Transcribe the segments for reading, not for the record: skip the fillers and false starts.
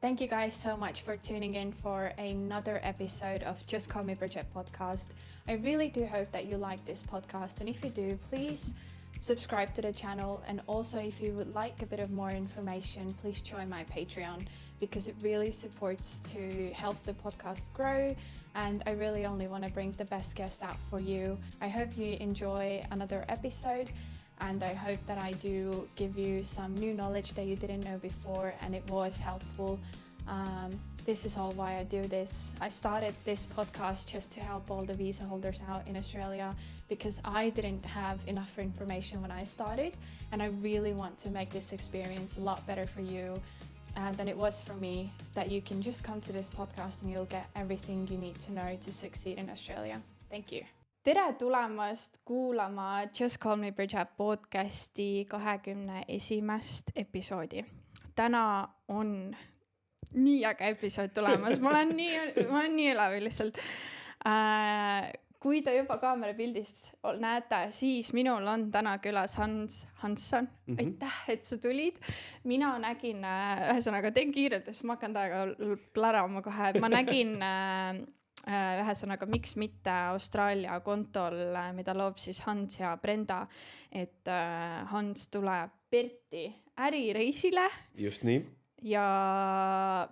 Thank you guys so much for tuning in for another episode of Just Call Me Bridget podcast. I really do hope that you like this podcast, and if you do, please subscribe to the channel, and also if you would like a bit of more information, please join my Patreon because it really supports to help the podcast grow, and I really only want to bring the best guests out for you. I hope you enjoy another episode, and I hope that I do give you some new knowledge that you didn't know before and it was helpful. This is all why I do this. I started this podcast just to help all the visa holders out in Australia because I didn't have enough information when I started, and I really want to make this experience a lot better for you than it was for me, that you can just come to this podcast and you'll get everything you need to know to succeed in Australia. Thank you. Tere tulemast kuulama Just Call Me Bridget podcasti 21. episoodi. Täna on nii äge episood tulemas. Ma olen nii elavi lihtsalt. Kui te juba kaamera pildist näete, siis minul on täna külas Hans Hansson. Aitäh, et sa tulid. Mina nägin, ühesõnaga teen kiirelt, sest ma hakkan täiega plarama kohe. Ma nägin ühesõnaga miks mitte Austraalia kontol, mida loob siis Hans ja Brenda, et Hans tuleb Perti ärireisile. Just nii. Ja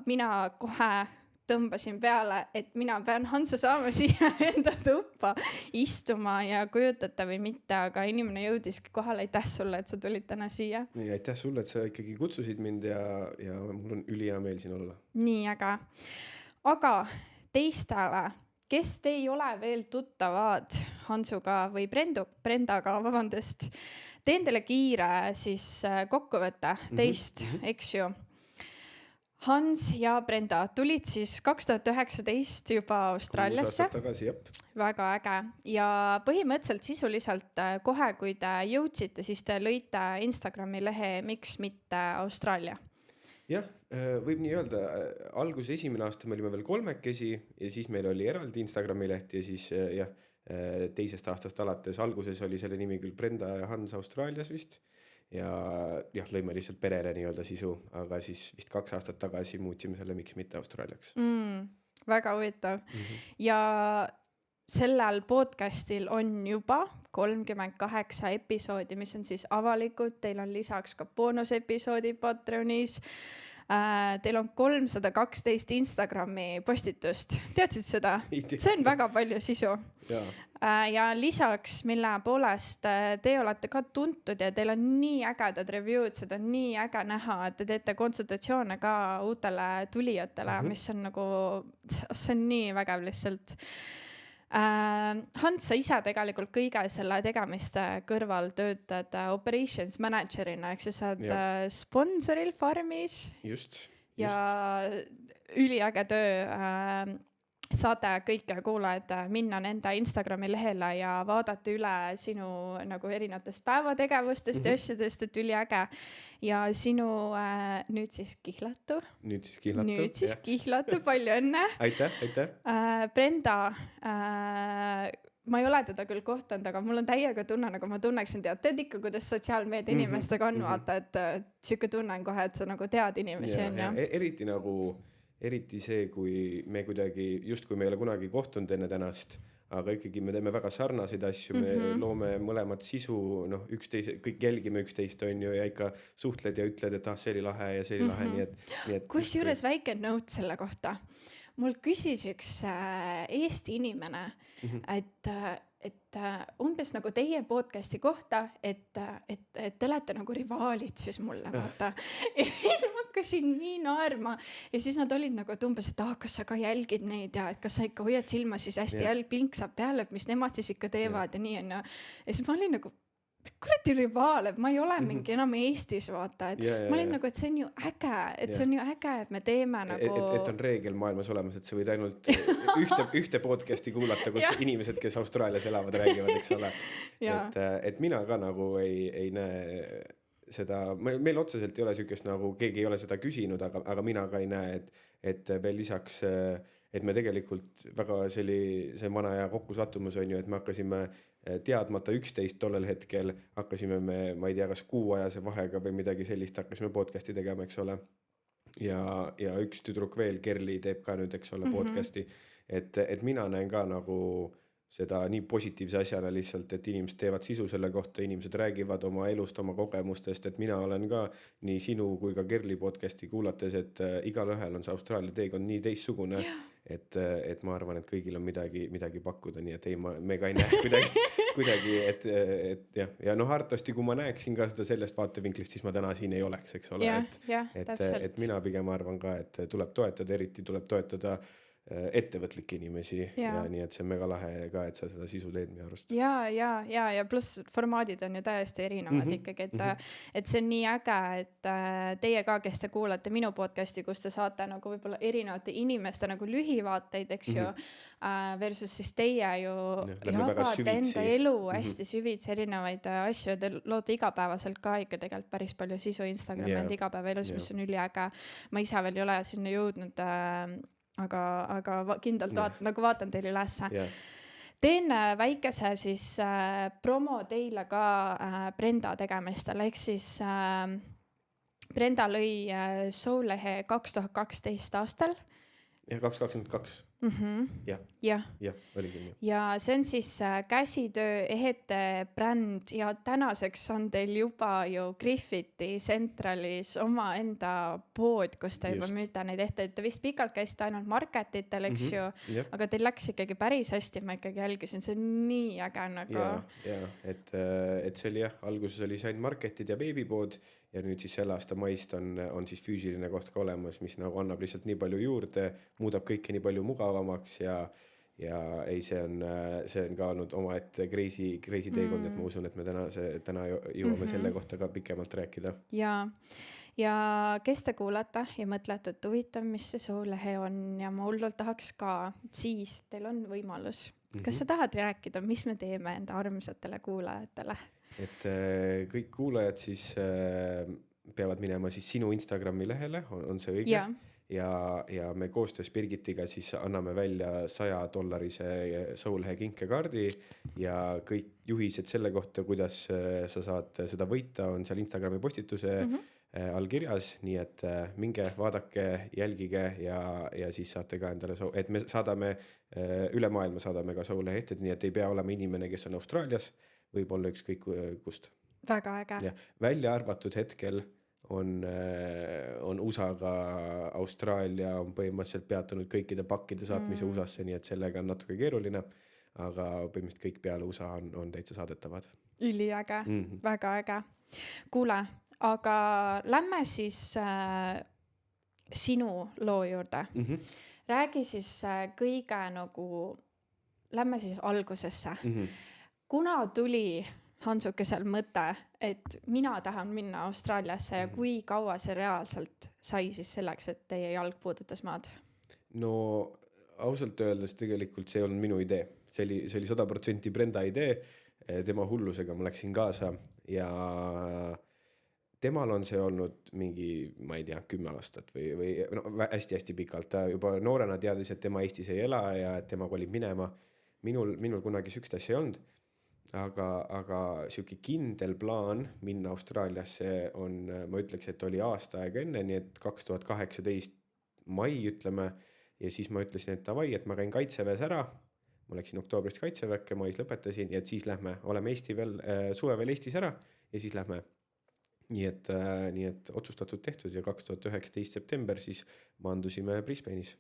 mina kohe tõmbasin peale, et mina pean Hansa saama siia enda tuppa istuma ja kujutada või mitte, aga inimene jõudiski kohale. Aitäh sulle, et sa tulid täna siia. Nii, aitäh sulle, et sa ikkagi kutsusid mind ja mul on ülihea meel siin olla. Nii, aga teistele, kes te ei ole veel tuttavad Hansuga või Brendaga, vabandust, teen teile kiire siis kokkuvõtte teist, eks ju. Hans ja Brenda tulid siis 2019 juba Austraaliasse. Tagasi, väga äge. Ja põhimõtteliselt sisuliselt kohe, kui te jõudsite, siis te lõite Instagrami lehe Miks mitte Austraalia. Jah, võib nii öelda. Alguse esimene aasta me olime veel 3 ja siis meil oli eraldi Instagrami leht ja siis teisest aastast alates. Alguses oli selle nimi küll Brenda ja Hans Austraalias vist. Ja lõime lihtsalt perele nii öelda sisu, aga siis vist 2 aastat tagasi muutsime selle Miks mitte Austraaliaks. Väga huvitav. Ja sellel podcastil on juba 38 episoodi, mis on siis avalikud. Teil on lisaks ka boonusepisoodi Patreonis. Teil on 312 Instagrami postitust. Teadsid seda? See on väga palju sisu. Ja lisaks, mille poolest te olete ka tuntud ja teil on nii ägedad review'd, seda on nii äge näha, et te teete konsultatsioone ka uutele tulijatele, mis on nagu, see on nii vägev lihtsalt. Hans, sa ise tegelikult kõige selle tegemiste kõrval töötad operations managerina, ehk sa oled sponsoril Farmis. Just. Ja üliäge töö. Saate kõik kuulajad minna nende Instagrami lehele ja vaadata üle sinu nagu erinevatest päevategevustest ja asjadest, et üliäge. Ja sinu nüüd siis kihlatu. Nüüd siis kihlatu, palju õnne. Aitäh. Brenda, ma ei ole teda küll kohtanud, aga mul on täiega tunne, nagu ma tunneksin tead ikka, kuidas sotsiaalmeedia inimestega on vaata, et siuke tunnen kohe, et sa nagu tead inimesi on. Eriti see, kui me kuidagi, just kui me ei ole kunagi kohtunud enne tänast, aga ikkagi me teeme väga sarnaseid asju, me loome mõlemad sisu, kõik jälgime üksteist on ju, ja ikka suhtled ja ütled, et see oli lahe ja see oli lahe. Nii et kus juures väike note selle kohta. Mul küsis üks Eesti inimene, et umbes nagu teie podcasti kohta, et te olete nagu rivaalid siis mulle, vaata. Ja siis ma hakkasin nii naerma ja siis nad olid nagu, et umbes, et kas sa ka jälgid neid ja et kas sa ikka hoiad silma siis hästi jälg plinksab peale, et mis nemad siis ikka teevad ja nii on. Ja siis ma olin nagu, kuradi rivaal, et ma ei ole mingi enam Eestis, vaata. Ma olin nagu, et see on ju äge, et see on ju äge, et me teeme nagu... Et on reegel maailmas olemas, et sa võid ainult ühte podcasti kuulata, kus inimesed, kes Austraalias elavad, räägivad, eks ole. Et mina ka nagu ei näe seda, meil otseselt ei ole sükest nagu, keegi ei ole seda küsinud, aga mina ka ei näe, et veel lisaks, et me tegelikult väga see vana ja kokkusattumus on ju, et me hakkasime teadmata 11 tollel hetkel, hakkasime me, ma ei tea, kas kuuajase vahega või midagi sellist, hakkasime podcasti tegema, eks ole. ja üks tüdruk veel, Kerli, teeb ka nüüd, eks ole, podcasti, et mina näen ka nagu seda nii positiivse asjana lihtsalt, et inimesed teevad sisu selle kohta, inimesed räägivad oma elust, oma kogemustest, et mina olen ka nii sinu kui ka Kerli podcasti kuulates, et igal ühel on see Austraalia teekond nii teistsugune, et ma arvan, et kõigil on midagi pakkuda, nii et ei, me ka ei näe kuidagi, et ja noh, arvatavasti kui ma näeksin ka seda sellest vaatevinklist, siis ma täna siin ei oleks, eks ole, et mina pigem arvan ka, et tuleb toetada, eriti tuleb toetada ettevõtlikke inimesi ja nii, et see on mega lahe ka, et sa seda sisu teed minu arust. Ja pluss formaadid on ju täiesti erinevad ikkagi, et see on nii äge, et teie ka, kes te kuulate minu podcasti, kus te saate nagu võib-olla erinevate inimeste nagu lühivaateid, eks ju, versus siis teie ju jagate enda elu hästi süvitsi erinevaid asju ja te loote igapäevaselt ka ikka tegelikult päris palju sisu Instagrami enda igapäevaelus, mis on üliäge. Ma ise veel ei ole sinna jõudnud, aga kindlalt vaatan teile ülesse. Teen väikese siis promo teile ka Brenda tegemistel, ehk siis Brenda lõi Soul-lehe 2012 aastal. Ja 2022. Jah, oligi nii. Ja see on siis käsitöö ehete bränd ja tänaseks on teil juba ju Griffiti Centralis oma enda pood, kus te juba müüte neid ehte. Te vist pikalt käisite ainult marketitel, eks ju, aga teil läks ikkagi päris hästi, ma ikkagi jälgisin, see on nii äge nagu. Ja, et see oli alguses oli sain marketid ja beebipood ja nüüd siis selle aasta maist on siis füüsiline koht ka olemas, mis nagu annab lihtsalt nii palju juurde, muudab kõike nii palju mugavamaks ja ei, see on ka olnud oma ette crazy teekond, et ma usun, et me täna jõuame selle kohta ka pikemalt rääkida. Ja kes te kuulate ja mõtlete, et huvitav, mis see Soul-lehe on ja ma hullult tahaks ka, siis teil on võimalus. Kas sa tahad rääkida, mis me teeme enda armsatele kuulajatele? Et kõik kuulajad siis peavad minema siis sinu Instagrami lehele, on see õige? Ja me koostöös Birgitiga siis anname välja $100 Soul-lehe kinkekaardi ja kõik juhised selle kohta, kuidas sa saad seda võita, on seal Instagrami postituse all kirjas, nii et minge, vaadake, jälgige ja siis saate ka endale, et me saadame üle maailma saadame ka Soul-lehe ehted, nii et ei pea olema inimene, kes on Austraalias, võib olla ükskõik kust. Väga äge. Ja välja arvatud hetkel on USA-ga Austraalia on põhimõtteliselt peatunud kõikide pakkide saatmise USA-sse, nii et sellega on natuke keeruline, aga põhimõtteliselt kõik peale USA on täitsa saadetavad. Üliäge, väga äge. Kuule, aga lähme siis sinu loo juurde. Räägi siis kõige nagu, lähme siis algusesse. Kuna tuli Hansukesel mõte, et mina tahan minna Austraaliasse ja kui kaua see reaalselt sai siis selleks, et teie jalg puudutas maad? No ausalt öeldes tegelikult see on minu idee. See oli 100% Brenda idee, tema hullusega ma läksin kaasa ja temal on see olnud mingi, ma ei tea, 10 aastat või hästi pikalt. Ta juba noorena teadis, et tema Eestis ei ela ja et tema kolib minema. Minul kunagi sükst asja ei olnud. Aga siuke kindel plaan minna Austraaliasse on, ma ütleks, et oli aasta aega enne, nii et 2018 mai ütleme, ja siis ma ütlesin, et davai, et ma käin kaitseväes ära, ma läksin oktoobrist kaitseväkke, mais lõpetasin, ja et siis lähme, oleme suve veel Eestis ära ja siis lähme. Nii et otsustatud tehtud ja 2019 september siis maandusime Brisbane'is.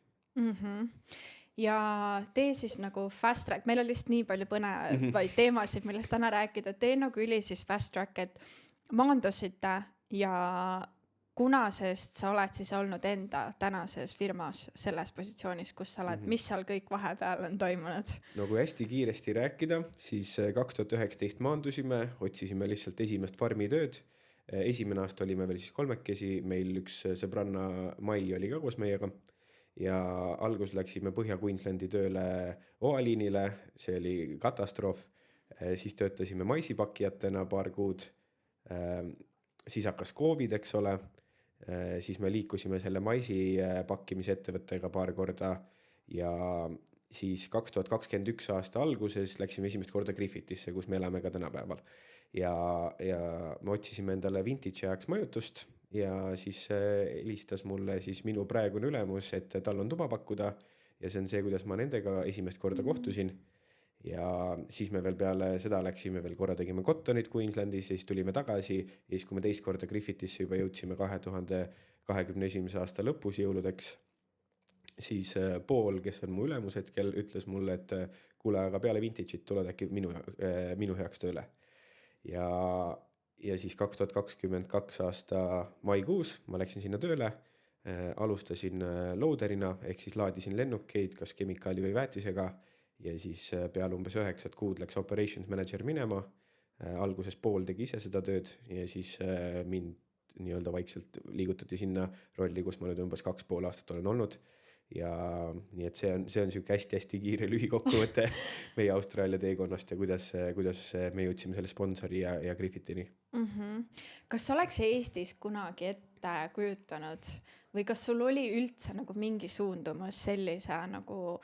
Ja tee siis nagu fast track, meil on lihtsalt nii palju põnevaid teemasid, millest täna rääkida, tee nagu üli siis fast track, et maandusite ja kuna sest sa oled siis olnud enda tänases firmas selles positsioonis, kus sa oled, mis seal kõik vahepeal on toimunud? No kui hästi kiiresti rääkida, siis 2019 maandusime, otsisime lihtsalt esimest farmitööd. Esimene aasta olime veel siis kolmekesi, meil üks sõbranna Mai oli ka koos meiega. Ja algus läksime Põhja-Queenslandi tööle oaliinile, see oli katastroof, siis töötasime maisipakijatena paar kuud, siis hakkas COVID, eks ole, siis me liikusime selle maisi pakkimise ettevõttega paar korda ja siis 2021 aasta alguses läksime esimest korda Griffitisse, kus me elame ka tänapäeval ja me otsisime endale vintage ajaks majutust ja siis helistas mulle siis minu praegune ülemus, et tal on tuba pakkuda ja see on see, kuidas ma nendega esimest korda kohtusin. Ja siis me veel peale seda läksime veel korra tegime Cottonit Queenslandis, siis tulime tagasi ja siis kui me teist korda Griffithisse juba jõudsime 2021. aasta lõpus jõuludeks, siis Paul, kes on mu ülemus hetkel, ütles mulle, et kuule, aga peale Vintage'it tuled äkki minu heaks tööle. Ja siis 2022 aasta maikuus ma läksin sinna tööle, alustasin loaderina ehk siis laadisin lennukeid kas kemikaali või väetisega ja siis peale umbes 9 kuud läks operations manager minema. Alguses Paul tegi ise seda tööd ja siis mind nii-öelda vaikselt liigutati sinna rolli, kus ma nüüd umbes 2,5 aastat olen olnud. Ja nii et see on siuke hästi kiire lühikokkuvõte meie Austraalia teekonnast ja kuidas me jõudsime selle sponsori ja Griffithini. Kas oleks Eestis kunagi ette kujutanud või kas sul oli üldse nagu mingi suundumus sellise nagu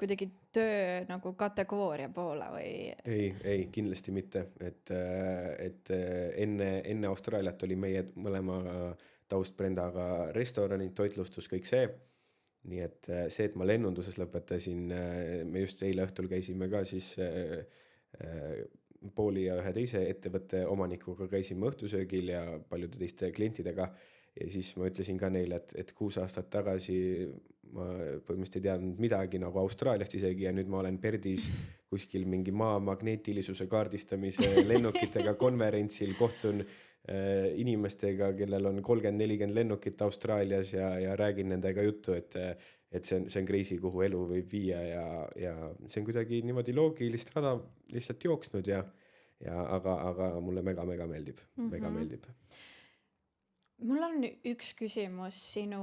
kuidagi töö nagu kategooria poole või? Ei, kindlasti mitte. Et enne Austraaliat oli meie mõlema taust Brendaga restoranid, toitlustus, kõik see. Nii et see, et ma lennunduses lõpetasin, me just eile õhtul käisime ka siis Pauli ja ühe teise ettevõtte omanikuga käisime õhtusöögil ja paljude teiste klientidega. Ja siis ma ütlesin ka neile, et 6 aastat tagasi ma põhimõtteliselt ei teadnud midagi nagu Austraaliast isegi ja nüüd ma olen Perdis kuskil mingi maa magneetilisuse kaardistamise lennukitega konverentsil, kohtun inimestega, kellel on 30-40 lennukit Austraalias ja räägin nendega juttu, et see on crazy, kuhu elu võib viia ja see on kuidagi niimoodi loogilist rada lihtsalt jooksnud aga mulle mega meeldib, mega meeldib. Mul on üks küsimus sinu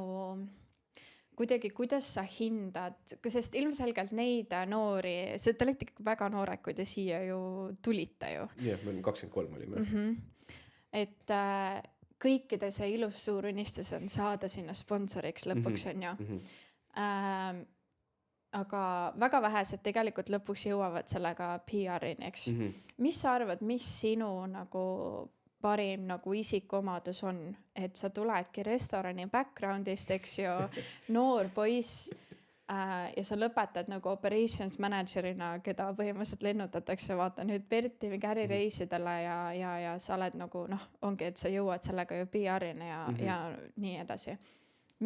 kuidagi, kuidas sa hindad, sest ilmselgelt neid noori, te olete väga noored, kui te siia ju tulite ju. Jah, me 23 olime. Et kõikide see ilus suur unistus on saada sinna sponsoriks lõpuks on ju. Aga väga vähesed tegelikult lõpuks jõuavad sellega PR-in, eks. Mis sa arvad, mis sinu nagu parim nagu isikomadus on, et sa tuledki restorani backgroundist, eks ju, noor poiss ja sa lõpetad nagu operations managerina, keda põhimõtteliselt lennutatakse, vaata nüüd Berti mingi ärireisidele ja sa oled nagu, ongi, et sa jõuad sellega ju PR-ina ja nii edasi.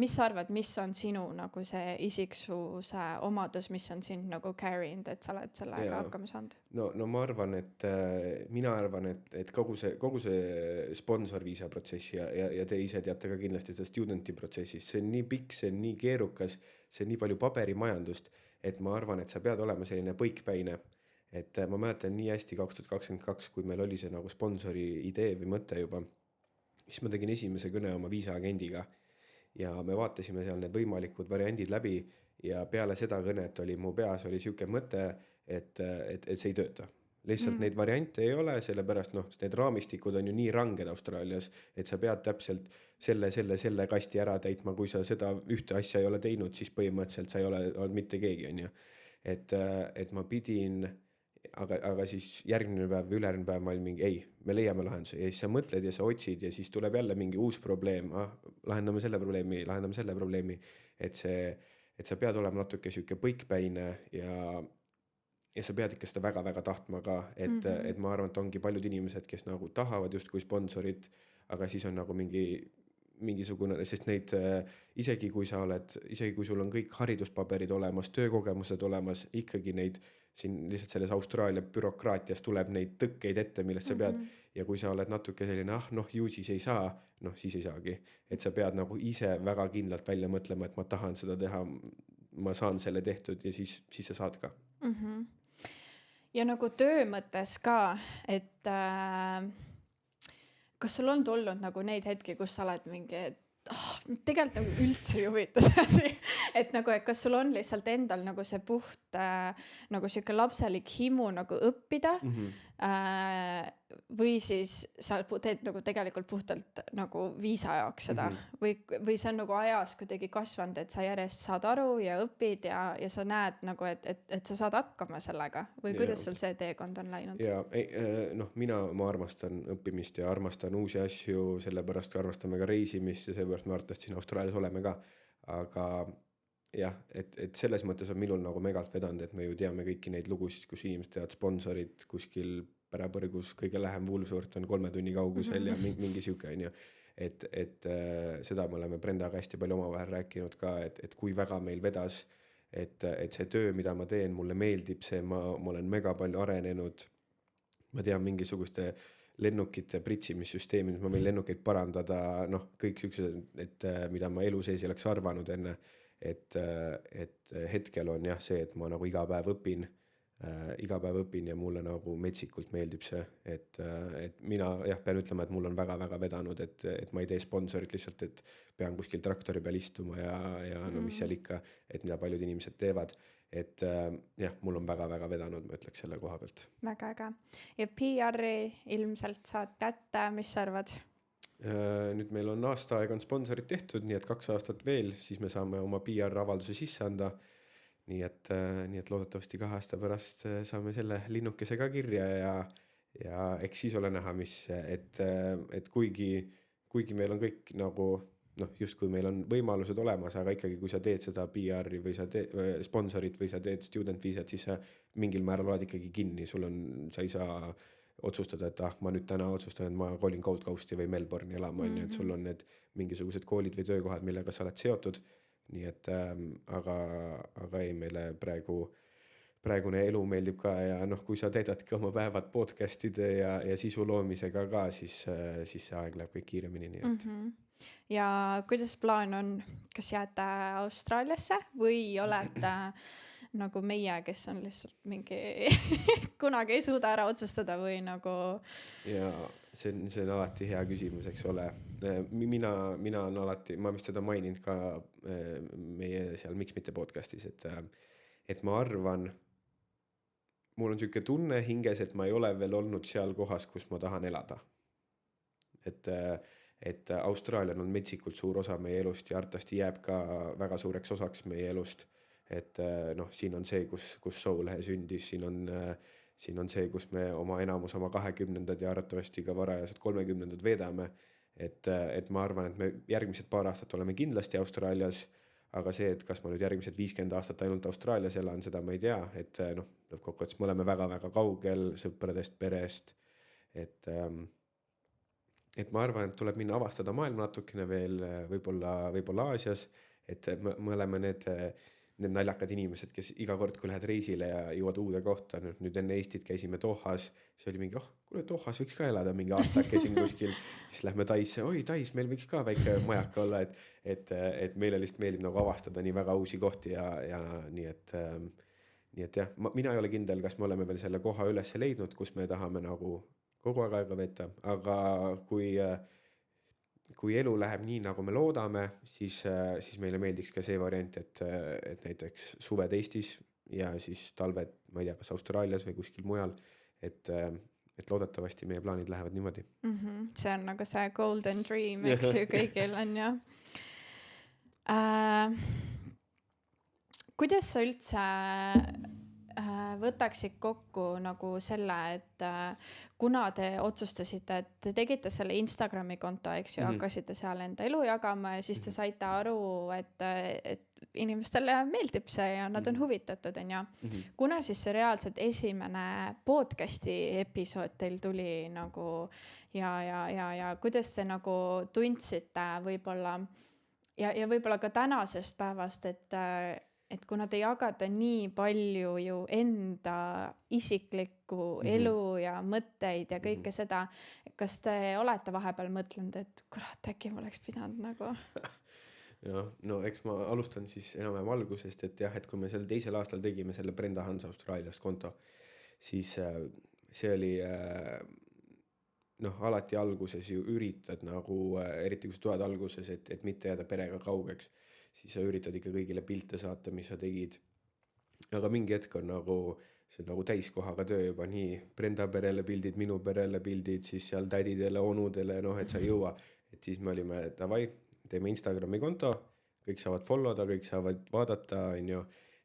Mis sa arvad, mis on sinu nagu see isiksuse omadus, mis on sind nagu carrying, et sa oled sellega hakkama saanud? No ma arvan, mina arvan, et kogu see sponsorviisa protsessi ja te ise teate ka kindlasti seda studenti protsessis, see on nii pikk, see on nii keerukas, see on nii palju paberimajandust, et ma arvan, et sa pead olema selline põikpäine. Et ma mäletan nii hästi 2022, kui meil oli see nagu sponsori idee või mõte juba, siis ma tegin esimese kõne oma viisaagendiga. Ja me vaatasime seal need võimalikud variandid läbi ja peale seda kõnet oli mu peas oli siuke mõte, et see ei tööta. Lihtsalt neid variante ei ole, sellepärast need raamistikud on ju nii ranged Austraalias, et sa pead täpselt selle kasti ära täitma, kui sa seda ühte asja ei ole teinud, siis põhimõtteliselt sa ei ole olnud mitte keegi, on ju. Et ma pidin, aga siis järgmine päev või ülejärgmine päev ma olin mingi, ei, me leiame lahenduse ja siis sa mõtled ja sa otsid ja siis tuleb jälle mingi uus probleem, lahendame selle probleemi, et sa pead olema natuke siuke põikpäine ja sa pead ikka seda väga tahtma ka, et ma arvan, et ongi paljud inimesed, kes nagu tahavad justkui sponsorit, aga siis on nagu mingisugune, sest neid isegi kui sul on kõik hariduspaberid olemas, töökogemused olemas, ikkagi neid siin lihtsalt selles Austraalia bürokraatias tuleb neid tõkkeid ette, millest sa pead ja kui sa oled natuke selline, ju siis ei saa, siis ei saagi, et sa pead nagu ise väga kindlalt välja mõtlema, et ma tahan seda teha, ma saan selle tehtud ja siis sa saad ka. Ja nagu töö mõttes ka, et kas sul on tulnud nagu neid hetki, kus sa oled mingi, tegelikult nagu üldse ei huvita see asi, et nagu, et kas sul on lihtsalt endal nagu see puht nagu siuke lapselik himu nagu õppida või siis sa teed nagu tegelikult puhtalt nagu viisa jaoks seda või see on nagu ajas kuidagi kasvanud, et sa järjest saad aru ja õpid ja sa näed nagu, et sa saad hakkama sellega või kuidas sul see teekond on läinud? Ja ma armastan õppimist ja armastan uusi asju, sellepärast armastame ka reisimist ja sellepärast me arvatavasti siin Austraalias oleme ka, aga jah, et selles mõttes on minul nagu megalt vedanud, et me ju teame kõiki neid lugusid, kus inimesed teevad sponsorid kuskil pärapõrgus, kõige lähem Woolworth on 3 tunni kaugusel ja mingi siuke on ju. Et seda me oleme Brendaga hästi palju omavahel rääkinud ka, et kui väga meil vedas, et see töö, mida ma teen, mulle meeldib see, ma olen mega palju arenenud. Ma tean mingisuguste lennukite pritsimissüsteemid, ma võin lennukeid parandada, kõik siuksed, et mida ma elu sees ei oleks arvanud enne. Et hetkel on jah see, et ma nagu iga päev õpin ja mulle nagu metsikult meeldib see, et mina pean ütlema, et mul on väga-väga vedanud, et ma ei tee sponsorit lihtsalt, et pean kuskil traktori peal istuma ja mis seal ikka, et mida paljud inimesed teevad, et mul on väga-väga vedanud, ma ütleks selle koha pealt. Väga äge. Ja PR-i ilmselt saad kätte, mis sa arvad? Nüüd meil on aasta aega on sponsorid tehtud, nii et 2 aastat veel, siis me saame oma PR-avalduse sisse anda. Nii et loodetavasti 2 aasta pärast saame selle linnukese ka kirja ja eks siis ole näha, et kuigi meil on kõik nagu, just kui meil on võimalused olemas, aga ikkagi kui sa teed seda PR-i või sa teed sponsorit või sa teed student viisat, siis sa mingil määral oled ikkagi kinni, sa ei saa otsustada, et ma nüüd täna otsustan, et ma kolin Gold Coasti või Melbourne'i elama, et sul on need mingisugused koolid või töökohad, millega sa oled seotud. Nii et aga ei, meile praegune elu meeldib ka ja kui sa teedadki oma päevad podcastide ja sisu loomisega ka, siis see aeg läheb kõik kiiremini. Nii et. Ja kuidas plaan on, kas jääte Austraaliasse või olete nagu meie, kes on lihtsalt mingi kunagi ei suuda ära otsustada või nagu... Ja see on alati hea küsimus, eks ole. Mina on alati, ma vist seda maininud ka meie seal Miks mitte podcastis, et ma arvan, mul on selline tunne hinges, et ma ei ole veel olnud seal kohas, kus ma tahan elada. Et Austraalia on metsikult suur osa meie elust ja arvatavasti jääb ka väga suureks osaks meie elust. Et siin on see, kus Soulehe sündis, siin on see, kus me oma 20 ja arvatavasti ka varajased 30 veedame. Et ma arvan, et me järgmised paar aastat oleme kindlasti Austraalias, aga see, et kas ma nüüd järgmised 50 aastat ainult Austraalias elan, seda ma ei tea. Et kokkuvõttes me oleme väga-väga kaugel sõpradest, perest. Et ma arvan, et tuleb minna avastada maailma natukene veel, võib-olla Aasias, et me oleme need naljakad inimesed, kes iga kord, kui lähed reisile ja jõuad uude kohta, nüüd enne Eestit käisime Dohas, see oli mingi, kuule Dohas võiks ka elada mingi aasta käisin kuskil, siis lähme Taisse, Tais, meil võiks ka väike majaka olla, et meile lihtsalt meeldib nagu avastada nii väga uusi kohti ja nii et jah, mina ei ole kindel, kas me oleme veel selle koha üles leidnud, kus me tahame nagu kogu aega veeta, aga kui elu läheb nii, nagu me loodame, siis meile meeldiks ka see variant, et näiteks suved Eestis ja siis talved, ma ei tea, kas Austraalias või kuskil mujal, et loodetavasti meie plaanid lähevad niimoodi. See on nagu see golden dream, eks ju, kõigil on ja. Kuidas sa üldse võtaksid kokku nagu selle, et kuna te otsustasite, et te tegite selle Instagrami konto, eks ju, hakkasite seal enda elu jagama ja siis te saite aru, et inimestele meeldib see ja nad on huvitatud, on ja. Kuna siis see reaalselt esimene podcasti episood teil tuli nagu ja kuidas te nagu tundsite võib-olla ja võib-olla ka tänasest päevast, et kuna te jagate nii palju ju enda isiklikku elu ja mõtteid ja kõike seda, kas te olete vahepeal mõtlenud, et kurat, äkki ma oleks pidanud nagu? No eks ma alustan siis enam algusest, et jah, et kui me selle 2. aastal tegime selle Brenda Hans Austraaliast konto, siis see oli alati alguses ju üritad nagu, eriti kui sa tuled alguses, et mitte jääda perega kaugeks, siis sa üritad ikka kõigile pilte saata, mis sa tegid. aga mingi hetk on nagu see on nagu täiskohaga töö juba nii Brenda perele pildid, minu perele pildid, siis seal tädidele, onudele, noh, et sa ei jõua. Et siis me olime, davai, teeme Instagrami konto, kõik saavad follow da, kõik saavad vaadata, on ju,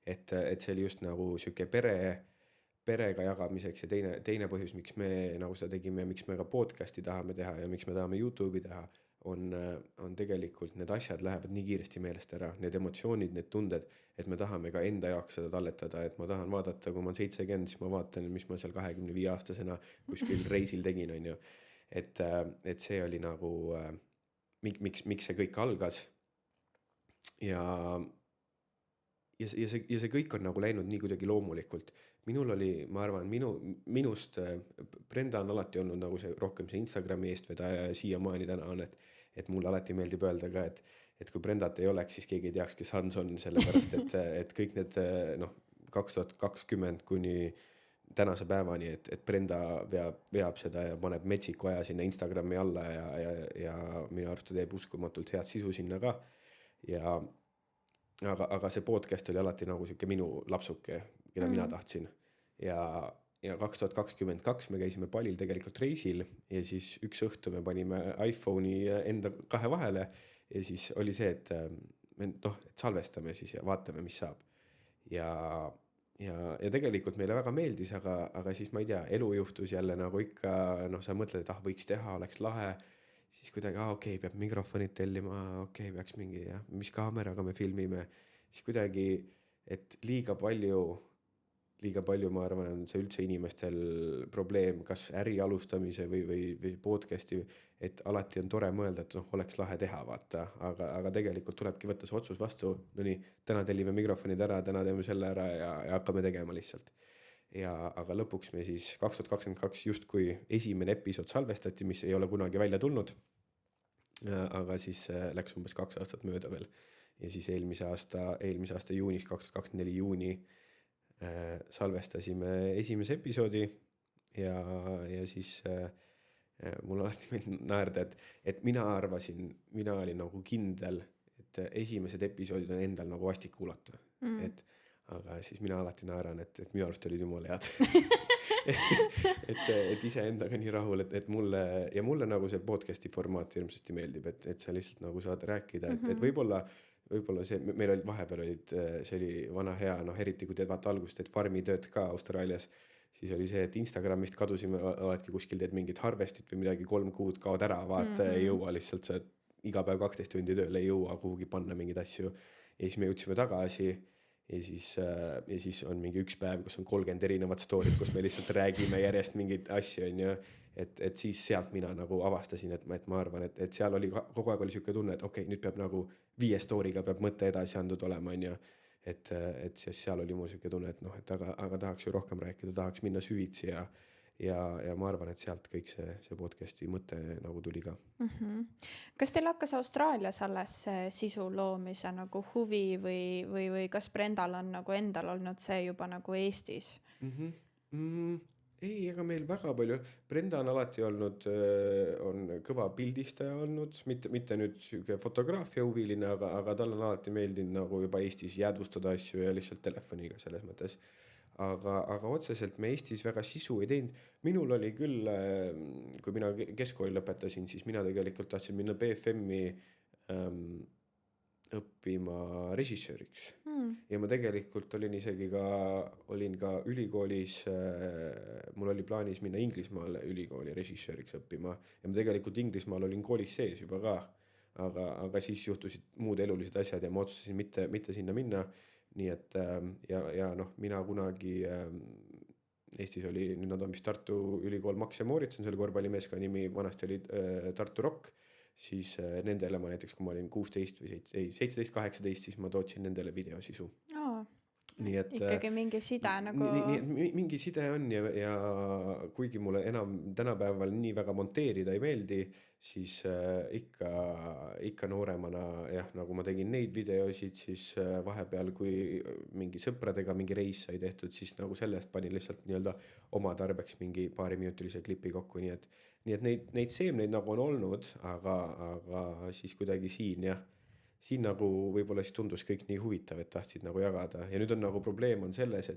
et see oli just nagu siuke perega jagamiseks ja teine põhjus, miks me nagu seda tegime ja miks me ka podcasti tahame teha ja miks me tahame YouTube'i teha, on tegelikult need asjad lähevad nii kiiresti meelest ära, need emotsioonid, need tunded, et me tahame ka enda jaoks seda talletada, et ma tahan vaadata, kui ma olen 70, siis ma vaatan, mis ma seal 25-aastasena kuskil reisil tegin, on ju. Et see oli nagu, miks see kõik algas. Ja see kõik on nagu läinud nii kuidagi loomulikult. Minul oli, ma arvan, minust Brenda on alati olnud nagu see rohkem see Instagrami eestvedaja ja siiamaani täna on, et mulle alati meeldib öelda ka, et kui Brendat ei oleks, siis keegi ei teaks, kes Hans on, sellepärast, et kõik need 2020 kuni tänase päevani, et Brenda veab seda ja paneb metsiku aja sinna Instagrami alla ja minu arust teeb uskumatult head sisu sinna ka. Aga see podcast oli alati nagu siuke minu lapsuke, keda mina tahtsin. Ja 2022 me käisime Palil tegelikult reisil ja siis üks õhtu me panime iPhone'i enda kahe vahele ja siis oli see, et salvestame siis ja vaatame, mis saab. Ja tegelikult meile väga meeldis, aga siis ma ei tea, elu juhtus jälle nagu ikka, sa mõtled, et võiks teha, oleks lahe. Siis kuidagi, okei, peab mikrofonid tellima, okei, peaks mingi, mis kaameraga me filmime. Siis kuidagi, et liiga palju, ma arvan, on see üldse inimestel probleem, kas äri alustamise või podcasti, et alati on tore mõelda, et oleks lahe teha, vaata, aga tegelikult tulebki võtta see otsus vastu, no nii, täna tellime mikrofonid ära, täna teeme selle ära ja hakkame tegema lihtsalt. Aga lõpuks me siis 2022 justkui esimene episood salvestati, mis ei ole kunagi välja tulnud, aga siis läks umbes 2 aastat mööda veel ja siis eelmise aasta juunis, 2024 juuni salvestasime esimese episoodi ja siis mul alati meeldib naerda, et mina olin nagu kindel, et esimesed episoodid on endal nagu vastik kuulata, aga siis mina alati naeran, et minu arust olid jumala head. et ise endaga nii rahul, et mulle nagu see podcasti formaat hirmsasti meeldib, et sa lihtsalt nagu saad rääkida, et võib-olla see, meil olid vahepeal see oli vana hea, eriti kui teed vaata algust, et farmi tööd ka Austraalias, siis oli see, et Instagramist kadusime, oledki kuskil teed mingit harvestit või midagi 3 kuud kaod ära, vaata, ei jõua lihtsalt, sa iga päev 12 tundi tööl ei jõua kuhugi panna mingeid asju ja siis me jõudsime tagasi. Ja siis on mingi üks päev, kus on 30 erinevat storyt, kus me lihtsalt räägime järjest mingeid asju, on ju, et siis sealt mina nagu avastasin, et ma arvan, et seal oli kogu aeg oli siuke tunne, et okei, nüüd peab nagu 5 story'ga peab mõte edasi andud olema, on ju, et siis seal oli mul siuke tunne, et aga tahaks ju rohkem rääkida, tahaks minna süvitsi ja ma arvan, et sealt kõik see podcasti mõte nagu tuli ka. Kas teil hakkas Austraalias alles sisu loomise nagu huvi või kas Brendal on nagu endal olnud see juba nagu Eestis? Ei, ega meil väga palju. Brenda on alati olnud, on kõva pildistaja olnud, mitte nüüd fotograafia huviline, aga tal on alati meeldinud nagu juba Eestis jäädvustada asju ja lihtsalt telefoniga selles mõttes. Aga otseselt me Eestis väga sisu ei teinud. Minul oli küll, kui mina keskkooli lõpetasin, siis mina tegelikult tahtsin minna BFM-i õppima režissööriks. Ja ma tegelikult olin ka ülikoolis, mul oli plaanis minna Inglismaale ülikooli režissööriks õppima ja ma tegelikult Inglismaal olin koolis sees juba ka, aga siis juhtusid muud elulised asjad ja ma otsustasin mitte sinna minna. Nii et ja mina kunagi Eestis oli, nüüd nad on vist Tartu ülikool Max ja Moritz on selle korvpallimeeska nimi, vanasti oli Tartu Rock, siis nendele ma näiteks, kui ma olin 16 või 17-18, siis ma tootsin nendele videosisu. Nii et ikkagi mingi side nagu mingi side on ja kuigi mulle enam tänapäeval nii väga monteerida ei meeldi, siis ikka nooremana nagu ma tegin neid videosid, siis vahepeal kui mingi sõpradega mingi reis sai tehtud, siis nagu sellest panin lihtsalt nii-öelda oma tarbeks mingi paariminutilise klipi kokku, nii et neid seemneid nagu on olnud, aga siis kuidagi siin siin nagu võib-olla siis tundus kõik nii huvitav, et tahtsid nagu jagada ja nüüd on nagu probleem on selles,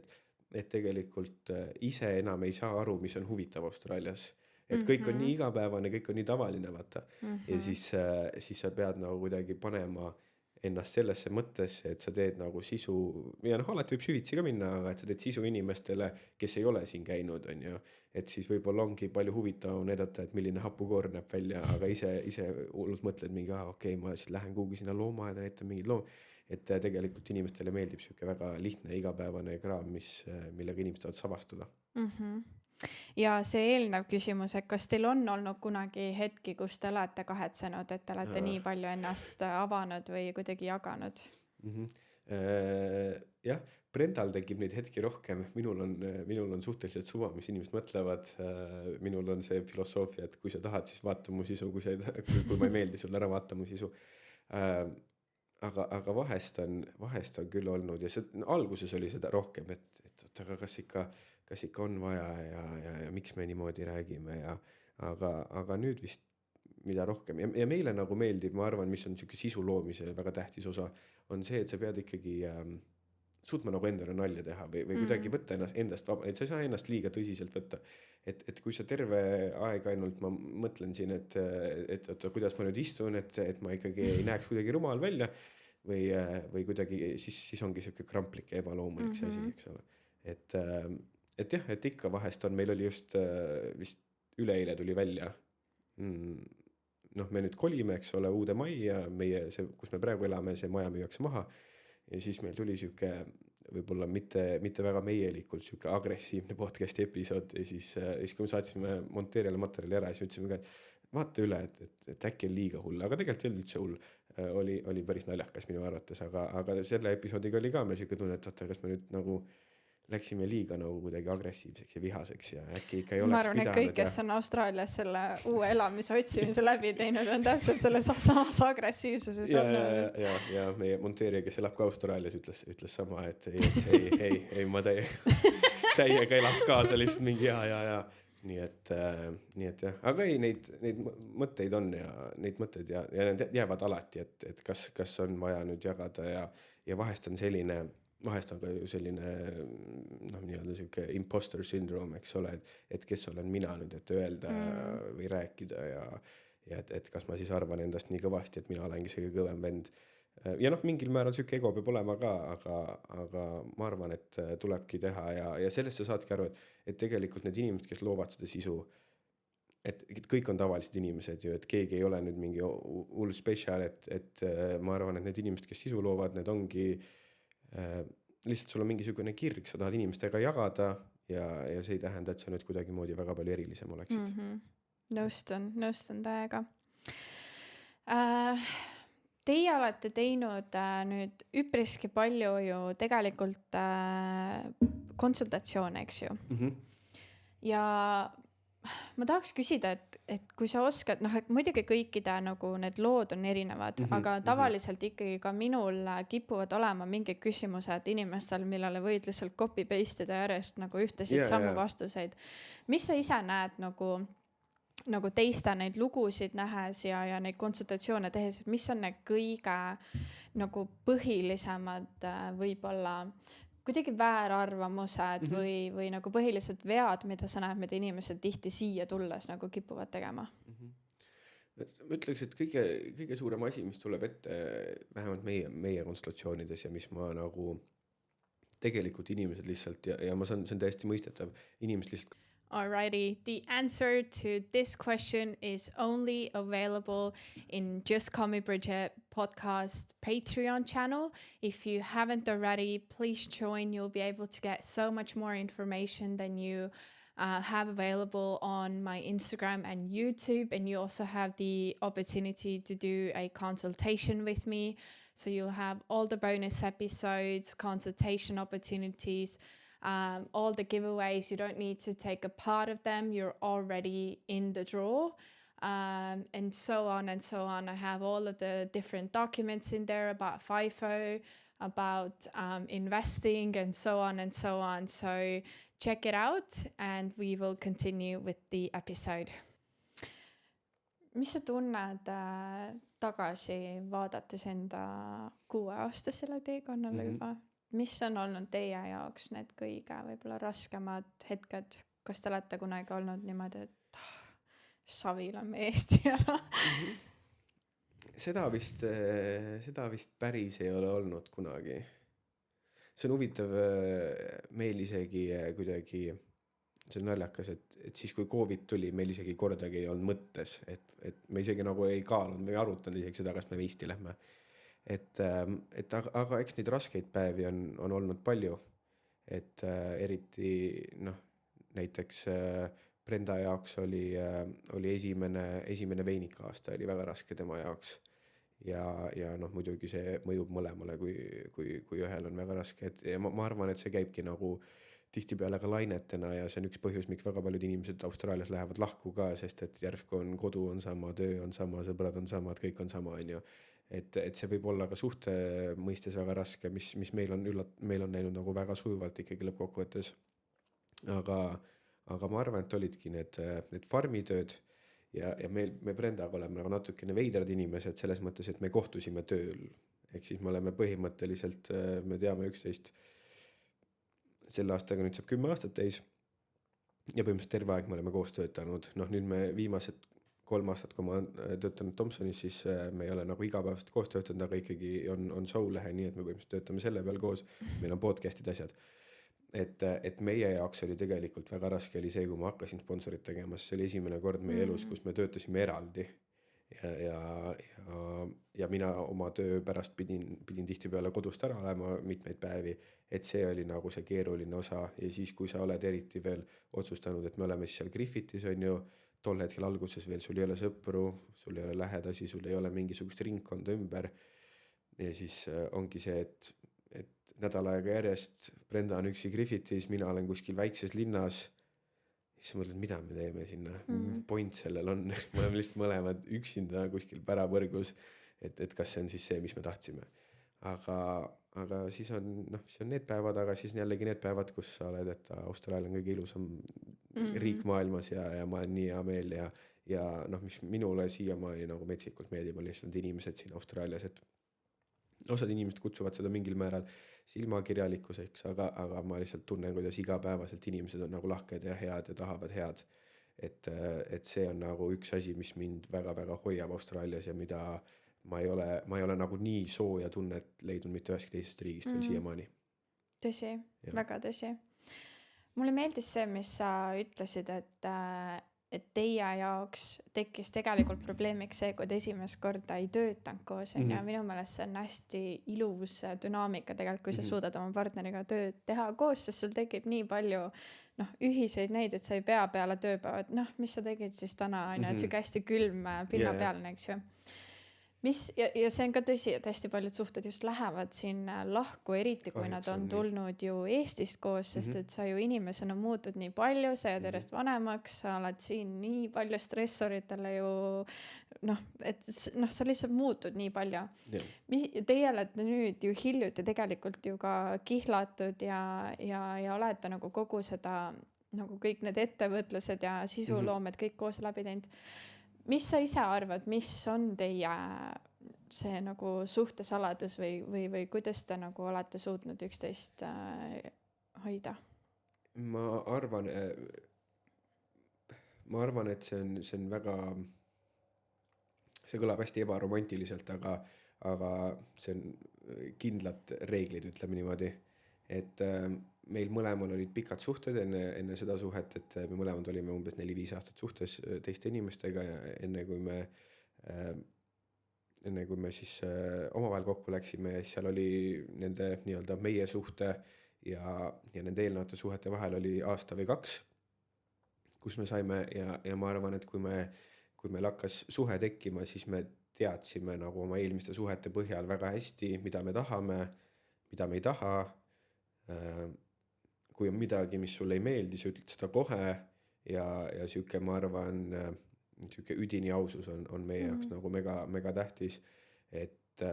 et tegelikult ise enam ei saa aru, mis on huvitav Austraalias. Et kõik on nii igapäevane, kõik on nii tavaline, vaata. Ja siis sa pead nagu kuidagi panema ennast sellesse mõttesse, et sa teed nagu sisu, ja alati võib süvitsi ka minna, aga et sa teed sisu inimestele, kes ei ole siin käinud, on ju. Et siis võib-olla ongi palju huvitav näidata, et milline hapukoor näeb välja, aga ise hullult mõtled mingi, okei, ma siis lähen kuhugi sinna loomaaeda, näitan mingid loom. Et tegelikult inimestele meeldib siuke väga lihtne igapäevane kraam, millega inimesed saavad savastuda. Ja see eelnev küsimus, et kas teil on olnud kunagi hetki, kus te olete kahetsenud, et te olete nii palju ennast avanud või kuidagi jaganud? Jah, Brendal tekib neid hetki rohkem. Minul on suhteliselt suva, mis inimesed mõtlevad. Minul on see filosoofia, et kui sa tahad, siis vaata mu sisu, kui ma ei meeldi sulle, ära vaata mu sisu. Aga vahest on küll olnud ja alguses oli seda rohkem, et aga kas ikka on vaja ja miks me niimoodi räägime aga nüüd vist mida rohkem ja meile nagu meeldib, ma arvan, mis on siuke sisu loomise väga tähtis osa, on see, et sa pead ikkagi suutma nagu endale nalja teha või kuidagi võtta endast vaba, et sa ei saa ennast liiga tõsiselt võtta. Et kui sa terve aeg ainult ma mõtlen siin, et kuidas ma nüüd istun, et ma ikkagi ei näeks kuidagi rumal välja või kuidagi, siis ongi siuke kramplik ja ebaloomulik see asi, eks ole. Et jah, et ikka vahest on, meil oli just vist üleeile tuli välja. Me nüüd kolime, eks ole, uude majja, kus me praegu elame, see maja müüakse maha. Ja siis meil tuli siuke võib-olla mitte väga meielikult siuke agressiivne podcasti episood ja siis kui me saatsime monteerijale materjali ära, siis ütlesime ka, et vaata üle, et äkki on liiga hull, aga tegelikult ei olnud üldse hull. Oli päris naljakas minu arvates, aga selle episoodiga oli ka meil siuke tunne, et kas me nüüd nagu läksime liiga nagu kuidagi agressiivseks ja vihaseks ja äkki ikka ei oleks pidanud. Ma arvan, et kõik, kes on Austraalias selle uue elamise otsimise läbi teinud, on täpselt selle samas agressiivsuses. Ja meie monteerija, kes elab ka Austraalias, ütles sama, et ei, ma täiega elas kaasa lihtsalt mingi ja. Nii et jah, aga ei, neid mõtteid on ja neid mõtteid ja need jäävad alati, et kas on vaja nüüd jagada ja vahest on ka ju selline nii-öelda siuke imposter syndrome, eks ole, et kes olen mina nüüd, et öelda või rääkida ja et kas ma siis arvan endast nii kõvasti, et mina olengi see kõvem vend. Ja mingil määral siuke ego peab olema ka, aga ma arvan, et tulebki teha ja sellest sa saadki aru, et tegelikult need inimesed, kes loovad seda sisu, et kõik on tavalised inimesed ju, et keegi ei ole nüüd mingi hull spetsial, et ma arvan, et need inimesed, kes sisu loovad, need ongi lihtsalt sul on mingisugune kirg, sa tahad inimestega jagada ja see ei tähenda, et sa nüüd kuidagi moodi väga palju erilisem oleksid. Nõustun täiega. Teie olete teinud nüüd üpriski palju ju tegelikult konsultatsioone, eks ju. Ja ma tahaks küsida, et kui sa oskad, et muidugi kõikide nagu need lood on erinevad, aga tavaliselt ikkagi ka minul kipuvad olema mingid küsimused inimestel, millele võid lihtsalt copy-paste'ida järjest nagu ühtesid samu vastuseid. Mis sa ise näed nagu teiste neid lugusid nähes ja neid konsultatsioone tehes, mis on need kõige nagu põhilisemad võib-olla kuidagi väärarvamused või nagu põhilised vead, mida sa näed, mida inimesed tihti siia tulles nagu kipuvad tegema? Ma ütleks, et kõige suurem asi, mis tuleb ette vähemalt meie konsultatsioonides ja mis ma nagu tegelikult inimesed lihtsalt ja ma saan, see on täiesti mõistetav, inimesed lihtsalt. Alrighty, the answer to this question is only available in Just Call Me Bridget podcast Patreon channel. If you haven't already, please join. You'll be able to get so much more information than you have available on my Instagram and YouTube. And you also have the opportunity to do a consultation with me. So you'll have all the bonus episodes, consultation opportunities, all the giveaways. You don't need to take a part of them. You're already in the draw. And so on and so on. I have all of the different documents in there about FIFO, about investing and so on and so on. So check it out and we will continue with the episode. Mis sa tunned tagasi vaadates enda 6-aastasele teekonnale juba, mis on olnud teie jaoks need kõige võib-olla raskemad hetked? Kas te olete kunagi olnud niimoodi, et savil on Eesti ära? Seda vist päris ei ole olnud kunagi. See on huvitav, meil isegi kuidagi, see on naljakas, et siis kui COVID tuli, meil isegi kordagi ei olnud mõttes, et me isegi nagu ei kaalunud, me ei arutanud isegi seda, kas me Eesti lähme. Aga eks neid raskeid päevi on olnud palju, et eriti näiteks Brenda jaoks oli esimene veinikaasta oli väga raske tema jaoks ja muidugi see mõjub mõlemale, kui ühel on väga raske, ja ma arvan, et see käibki nagu tihtipeale ka lainetena ja see on üks põhjus, miks väga paljud inimesed Austraalias lähevad lahku ka, sest et järsku on kodu on sama, töö on sama, sõbrad on samad, kõik on sama, on ju. Et see võib olla ka suhte mõistes väga raske, mis meil on näinud nagu väga sujuvalt ikkagi lõppkokkuvõttes. Aga ma arvan, et olidki need farmitööd ja me Brendaga oleme nagu natukene veidrad inimesed selles mõttes, et me kohtusime tööl. Ehk siis me oleme põhimõtteliselt, me teame üksteist selle aastaga, nüüd saab 10 aastat täis ja põhimõtteliselt terve aeg me oleme koos töötanud. Nüüd me viimased 3 aastat, kui ma töötanud Thomsonis, siis me ei ole nagu igapäevast koos töötanud, aga ikkagi on showlehe, nii et me põhimõtteliselt töötame selle peal koos. Meil on podcast'id asjad. Et meie jaoks oli tegelikult väga raske oli see, kui ma hakkasin sponsorit tegema, see oli esimene kord meie elus, kus me töötasime eraldi ja mina oma töö pärast pidin tihtipeale kodust ära olema mitmeid päevi, et see oli nagu see keeruline osa ja siis, kui sa oled eriti veel otsustanud, et me oleme siis seal Griffithis, on ju, tol hetkel alguses veel sul ei ole sõpru, sul ei ole lähedasi, sul ei ole mingisugust ringkonda ümber ja siis ongi see, et nädal aega järjest Brenda on üksi Griffithis, mina olen kuskil väikses linnas. Siis mõtled, mida me teeme sinna? Point sellel on, me oleme lihtsalt mõlemad üksinda kuskil pärapõrgus, et kas see on siis see, mis me tahtsime. Aga siis on need päevad, aga siis on jällegi need päevad, kus sa oled, et Austraalia on kõige ilusam riik maailmas ja ma olen nii hea meel ja mis minule siiamaani nagu metsikult meeldib, on lihtsalt inimesed siin Austraalias, et osad inimesed kutsuvad seda mingil määral silmakirjalikkuseks, aga ma lihtsalt tunnen, kuidas igapäevaselt inimesed on nagu lahked ja head ja tahavad head. Et see on nagu üks asi, mis mind väga-väga hoiab Austraalias ja mida ma ei ole nagu nii sooja tunnet leidnud mitte üheski teisest riigist veel siiamaani. Tõsi, väga tõsi. Mulle meeldis see, mis sa ütlesid, et teie jaoks tekkis tegelikult probleemiks see, kui te esimest korda ei töötanud koos ja minu meelest see on hästi ilus dünaamika tegelikult, kui sa suudad oma partneriga tööd teha koos, sest sul tekib nii palju ühiseid neid, et sa ei pea peale tööpäeva, et mis sa tegid siis täna, et siuke hästi külm pinnapealne, eks ju. Ja see on ka tõsi, et hästi paljud suhted just lähevad siin lahku, eriti kui nad on tulnud ju Eestist koos, sest et sa ju inimesena muutud nii palju, sa jääd järjest vanemaks, sa oled siin nii palju stressoritele ju, et sa lihtsalt muutud nii palju. Teie olete nüüd ju hiljuti tegelikult ju ka kihlatud ja olete nagu kogu seda, nagu kõik need ettevõtlused ja sisuloomed kõik koos läbi teinud. Mis sa ise arvad, mis on teie see nagu suhtesaladus või kuidas te nagu olete suutnud üksteist hoida? Ma arvan, et see on väga, see kõlab hästi ebaromantiliselt, aga see on kindlad reeglid, ütleme niimoodi, et meil mõlemal olid pikad suhted enne seda suhet, et me mõlemad olime umbes 4-5 aastat suhtes teiste inimestega ja enne kui me siis omavahel kokku läksime, siis seal oli nende nii-öelda meie suhte ja nende eelnevate suhete vahel oli aasta või 2, kus me saime ja ma arvan, et kui meil hakkas suhe tekkima, siis me teadsime nagu oma eelmiste suhete põhjal väga hästi, mida me tahame, mida me ei taha. Kui on midagi, mis sulle ei meeldi, sa ütled seda kohe ja siuke, ma arvan, siuke üdini ausus on meie jaoks nagu mega tähtis, et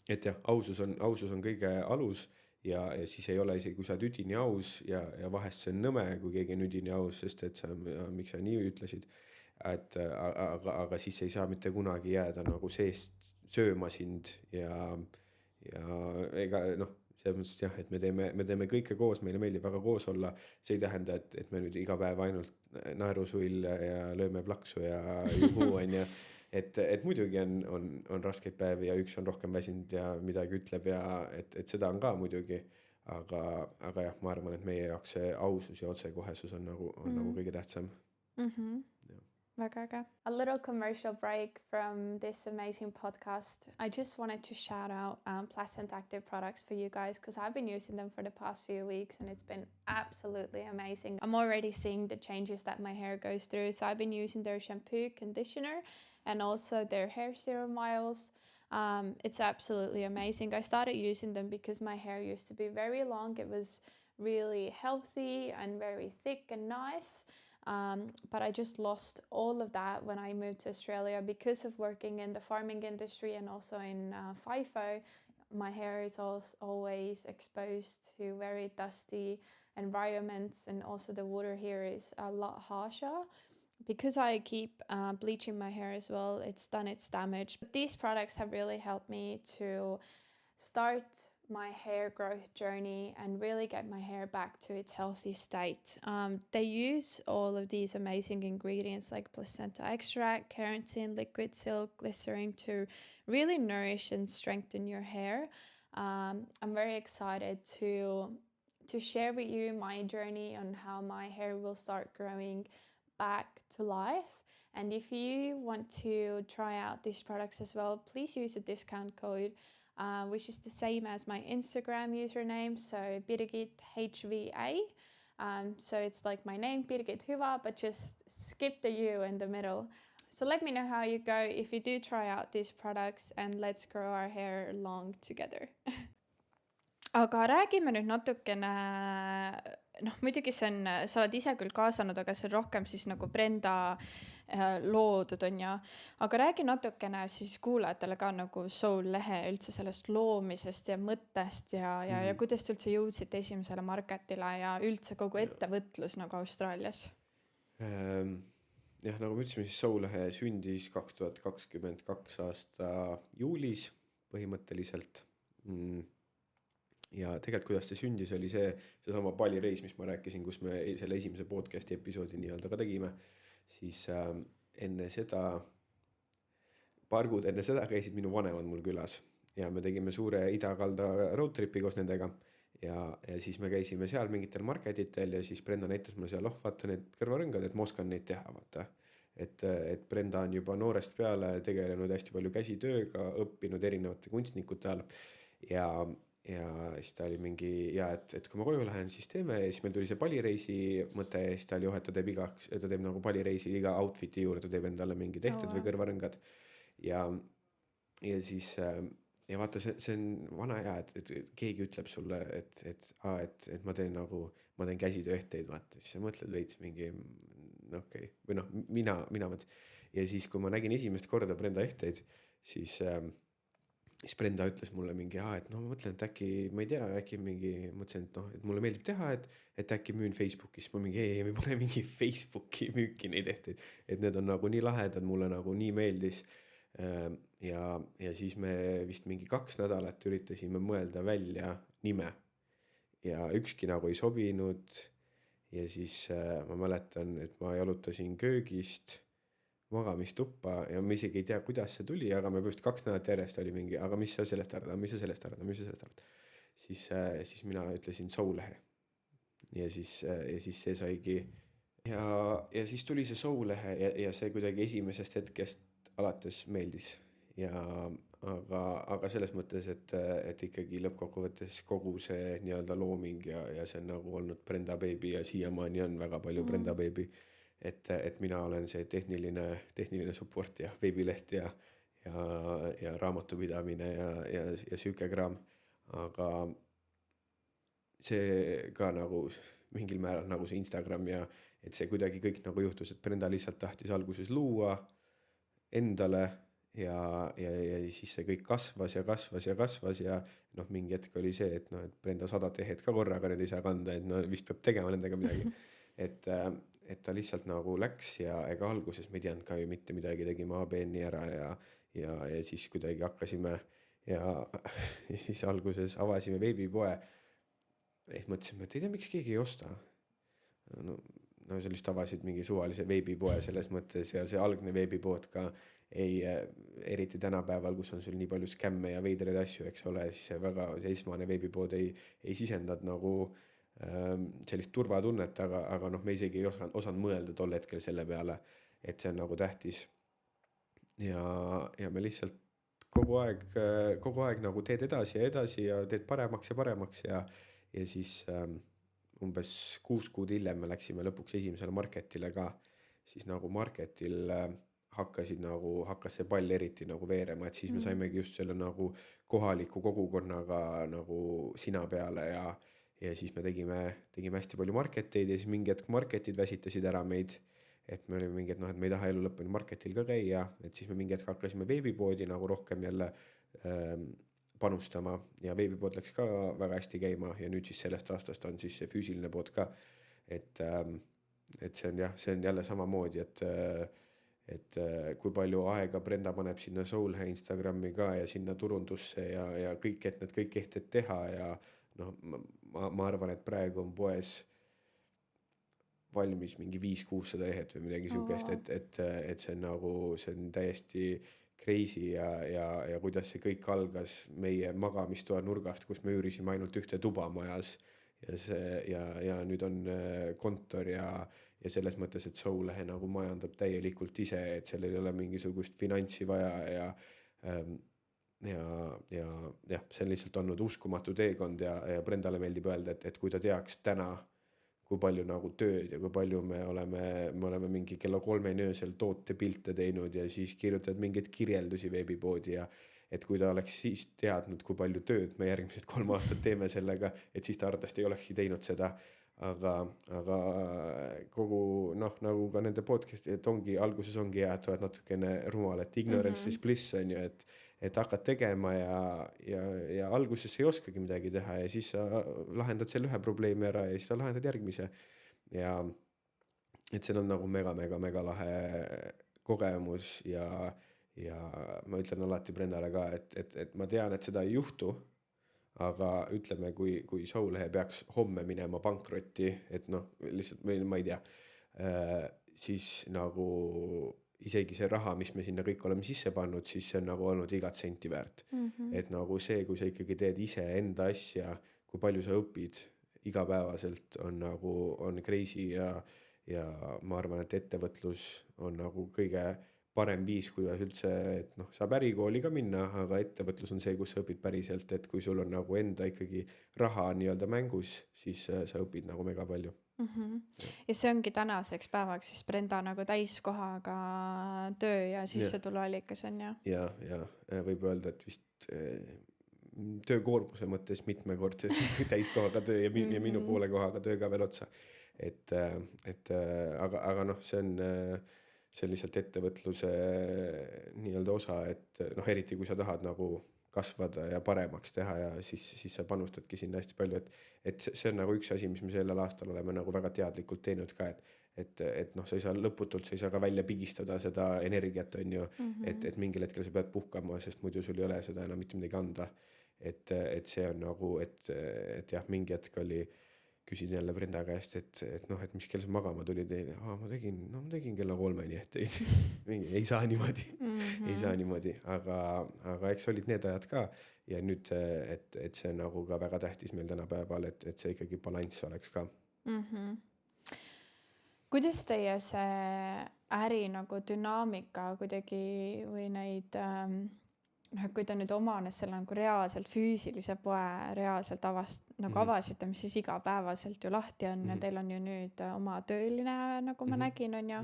jah, ausus on kõige alus ja siis ei ole isegi, kui sa oled üdini aus ja vahest see on nõme, kui keegi on üdini aus, sest et miks sa nii ütlesid, aga siis ei saa mitte kunagi jääda nagu seest sööma sind ja ega noh, selles mõttes jah, et me teeme kõike koos, meile meeldib väga koos olla, see ei tähenda, et me nüüd iga päev ainult naerusull ja lööme plaksu ja juhu on ja et muidugi on raskeid päevi ja üks on rohkem väsinud ja midagi ütleb ja et seda on ka muidugi, aga jah, ma arvan, et meie jaoks see ausus ja otsekohesus on nagu kõige tähtsam. Väga äge. A little commercial break from this amazing podcast. I just wanted to shout out Pleasant Active products for you guys because I've been using them for the past few weeks and it's been absolutely amazing. I'm already seeing the changes that my hair goes through. So I've been using their shampoo, conditioner and also their hair serum oils. It's absolutely amazing. I started using them because my hair used to be very long. It was really healthy and very thick and nice. But I just lost all of that when I moved to Australia because of working in the farming industry and also in FIFO. My hair is always exposed to very dusty environments and also the water here is a lot harsher. Because I keep bleaching my hair as well, it's done its damage. But these products have really helped me to start my hair growth journey and really get my hair back to its healthy state. They use all of these amazing ingredients like placenta extract, keratin, liquid silk, glycerin to really nourish and strengthen your hair. I'm very excited to share with you my journey on how my hair will start growing back to life. And if you want to try out these products as well, please use a discount code which is the same as my Instagram username, so Birgit HVA. So it's like my name, Birgit Hyvä, but just skip the U in the middle. So let me know how you go if you do try out these products and let's grow our hair long together. Aga räägime nüüd natukene, muidugi see on, sa oled ise küll kaasanud, aga see on rohkem siis nagu Brenda loodud on ja, aga räägi natukene siis kuulajatele ka nagu Soul lehe üldse sellest loomisest ja mõttest ja kuidas te üldse jõudsite esimesele marketile ja üldse kogu ettevõtlus nagu Austraalias? Jah, nagu me ütlesime, siis Soul lehe sündis 2022 aasta juulis põhimõtteliselt. Ja tegelikult kuidas see sündis oli see sama palireis, mis ma rääkisin, kus me selle esimese podcasti episoodi nii-öelda ka tegime, siis enne seda, paar kuud enne seda käisid minu vanemad mul külas ja me tegime suure idakalda roadtripi koos nendega ja siis me käisime seal mingitel marketitel ja siis Brenda näitas mulle seal, vaata need kõrvarõngad, et ma oskan neid teha, vaata. Et Brenda on juba noorest peale tegelenud hästi palju käsitööga, õppinud erinevate kunstnikute all ja siis ta oli mingi, et kui ma koju lähen, siis teeme ja siis meil tuli see palireisi mõte ja siis ta oli ta teeb nagu palireisi iga outfiti juurde, ta teeb endale mingi tehted või kõrvarõngad ja siis ja vaata, see on vana hea, et keegi ütleb sulle, et ma teen käsitööhteid, vaata, siis sa mõtled veits mingi, okei. Või mina mõtlen. Ja siis, kui ma nägin esimest korda Brenda ehteid, siis Brenda ütles mulle mingi, et ma mõtlen, et äkki, ma ei tea, äkki mingi, mõtlesin, et mulle meeldib teha, et äkki müün Facebookis. Ma mingi, ei pole mingi Facebooki müüki neid ehteid, et need on nagu nii lahedad, mulle nagu nii meeldis. Ja siis me vist mingi 2 nädalat üritasime mõelda välja nime ja ükski nagu ei sobinud ja siis ma mäletan, et ma jalutasin köögist magamistuppa ja ma isegi ei tea, kuidas see tuli, aga me põhimõtteliselt 2 nädalat järjest oli mingi, aga mis sa sellest arvad? Siis mina ütlesin Soul lehe ja siis see saigi ja siis tuli see Soul lehe ja see kuidagi esimesest hetkest alates meeldis ja aga selles mõttes, et ikkagi lõppkokkuvõttes kogu see nii-öelda looming ja see on nagu olnud Brenda Baby ja siiamaani on väga palju Brenda Baby, et mina olen see tehniline support ja veebileht ja raamatupidamine ja süüke kraam, aga see ka nagu mingil määral nagu see Instagram ja et see kuidagi kõik nagu juhtus, et Brenda lihtsalt tahtis alguses luua endale ja siis see kõik kasvas ja mingi hetk oli see, et Brenda 100 tehet ka korraga need ei saa kanda, et vist peab tegema nendega midagi. et ta lihtsalt nagu läks ja ega alguses me ei teadnud ka ju mitte midagi, tegime ABN-i ära ja siis kuidagi hakkasime ja siis alguses avasime veebipoe ja siis mõtlesime, et ei tea, miks keegi ei osta. No sa lihtsalt avasid mingi suvalise veebipoe selles mõttes ja see algne veebipood ka ei, eriti tänapäeval, kus on sul nii palju skämme ja veidraid asju, eks ole, siis see esmane veebipood ei sisendanud nagu sellist turvatunnet, aga noh, me isegi ei osanud mõelda tol hetkel selle peale, et see on nagu tähtis. Ja me lihtsalt kogu aeg nagu teed edasi ja teed paremaks ja siis umbes 6 kuud hiljem me läksime lõpuks esimesele marketile ka, siis nagu marketil hakkas see pall eriti nagu veerema, et siis me saimegi just selle nagu kohaliku kogukonnaga nagu sina peale ja siis me tegime hästi palju marketeid ja siis mingi hetk marketid väsitasid ära meid, et me olime mingi, et noh, et me ei taha elu lõpuni marketil ka käia, et siis me mingi hetk hakkasime veebipoodi nagu rohkem jälle panustama ja veebipood läks ka väga hästi käima ja nüüd siis sellest aastast on siis see füüsiline pood ka, et see on jälle samamoodi, et kui palju aega Brenda paneb sinna Soulhe Instagrami ka ja sinna turundusse ja kõik, et need kõik ehted teha ja noh, ma arvan, et praegu on poes valmis mingi 500-600 ehet või midagi sihukest, et see on nagu, see on täiesti crazy ja kuidas see kõik algas meie magamistoa nurgast, kus me üürisime ainult ühte tuba majas ja nüüd on kontor ja selles mõttes, et Soulhe nagu majandab täielikult ise, et sellel ei ole mingisugust finantsi vaja ja see on lihtsalt olnud uskumatu teekond ja Brendale meeldib öelda, et kui ta teaks täna, kui palju nagu tööd ja kui palju me oleme mingi kella 3 öösel tootepilte teinud ja siis kirjutad mingeid kirjeldusi veebipoodi ja et kui ta oleks siis teadnud, kui palju tööd me järgmised 3 aastat teeme sellega, et siis ta arvatavasti ei olekski teinud seda, aga kogu noh, nagu ka nende podcast'i, et alguses ongi hea, et sa oled natukene rumal, et ignorance is bliss on ju, et hakkad tegema ja alguses ei oskagi midagi teha ja siis sa lahendad selle ühe probleemi ära ja siis sa lahendad järgmise ja et see on nagu mega lahe kogemus ja ma ütlen alati Brendale ka, et ma tean, et seda ei juhtu, aga ütleme, kui Soulhe peaks homme minema pankrotti, et noh, lihtsalt ma ei tea, siis nagu isegi see raha, mis me sinna kõik oleme sisse pannud, siis see on nagu olnud igat senti väärt. Et nagu see, kui sa ikkagi teed ise enda asja, kui palju sa õpid igapäevaselt on crazy ja ma arvan, et ettevõtlus on nagu kõige parem viis, kuidas üldse, et noh, saab ärikooli ka minna, aga ettevõtlus on see, kus sa õpid päriselt, et kui sul on nagu enda ikkagi raha nii-öelda mängus, siis sa õpid nagu mega palju. Ja see ongi tänaseks päevaks siis Brenda nagu täiskohaga töö ja sissetuluallikas on ju? Ja võib öelda, et vist töökoormuse mõttes mitmekordses täiskohaga töö ja minu poole kohaga töö ka veel otsa. Aga noh, see on lihtsalt ettevõtluse nii-öelda osa, et noh, eriti kui sa tahad nagu kasvada ja paremaks teha ja siis sa panustadki sinna hästi palju, et see on nagu üks asi, mis me sellel aastal oleme nagu väga teadlikult teinud ka, et noh, sa ei saa lõputult, sa ei saa ka välja pigistada seda energiat on ju, et mingil hetkel sa pead puhkama, sest muidu sul ei ole seda enam mitte midagi anda, et see on nagu, et jah, mingi hetk küsin jälle Brenda käest, et noh, et mis kell sa magama tulid eile? Ma tegin kella 3-ni, et ei saa niimoodi, ei saa niimoodi, aga eks olid need ajad ka ja nüüd, et see on nagu ka väga tähtis meil tänapäeval, et see ikkagi balanss oleks ka. Kuidas teie see äri nagu dünaamika kuidagi või neid kui ta nüüd omanes selle nagu reaalselt füüsilise poe reaalselt avasite, mis siis igapäevaselt ju lahti on ja teil on ju nüüd oma tööline, nagu ma nägin, on ju.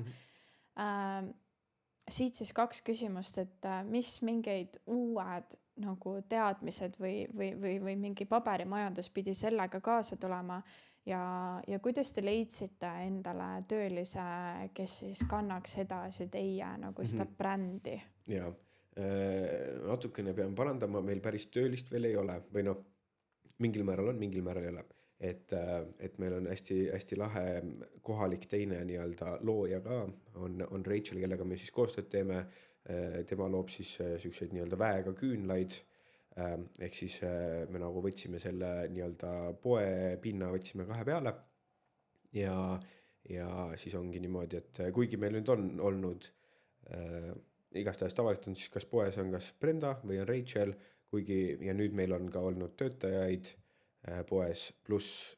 Siit siis 2 küsimust, et mis mingeid uued nagu teadmised või mingi paberimajandus pidi sellega kaasa tulema ja kuidas te leidsite endale töölise, kes siis kannaks edasi teie nagu seda brändi? Jaa. Natukene pean parandama, meil päris töölist veel ei ole või noh, mingil määral on, mingil määral ei ole. Et meil on hästi lahe kohalik teine nii-öelda looja ka, on Rachel, kellega me siis koostööd teeme. Tema loob siis siukseid nii-öelda väega küünlaid. Ehk siis me nagu võtsime selle nii-öelda poe pinna, võtsime 2 peale ja siis ongi niimoodi, et kuigi meil nüüd on olnud igastahes tavaliselt on siis kas poes on kas Brenda või on Rachel, kuigi ja nüüd meil on ka olnud töötajaid poes pluss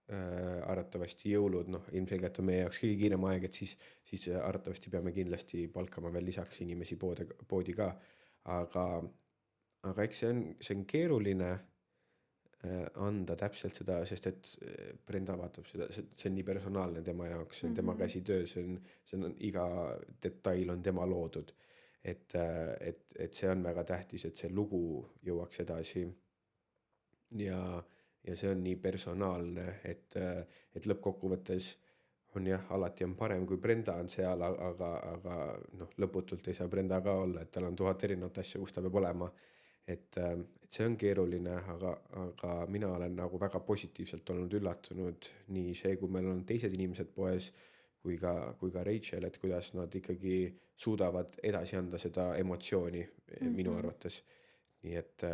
arvatavasti jõulud, noh ilmselgelt on meie jaoks kõige kiirem aeg, et siis arvatavasti peame kindlasti palkama veel lisaks inimesi poodi ka, aga eks see on keeruline anda täpselt seda, sest et Brenda vaatab seda, see on nii personaalne tema jaoks, see on tema käsitöö, see on iga detail on tema loodud, et see on väga tähtis, et see lugu jõuaks edasi ja see on nii personaalne, et lõppkokkuvõttes on jah, alati on parem, kui Brenda on seal, aga noh, lõputult ei saa Brenda ka olla, et tal on 1000 erinevat asja, kus ta peab olema. Et see on keeruline, aga mina olen nagu väga positiivselt olnud üllatunud nii see, kui meil on teised inimesed poes, kui ka Rachel, et kuidas nad ikkagi suudavad edasi anda seda emotsiooni minu arvates. Nii et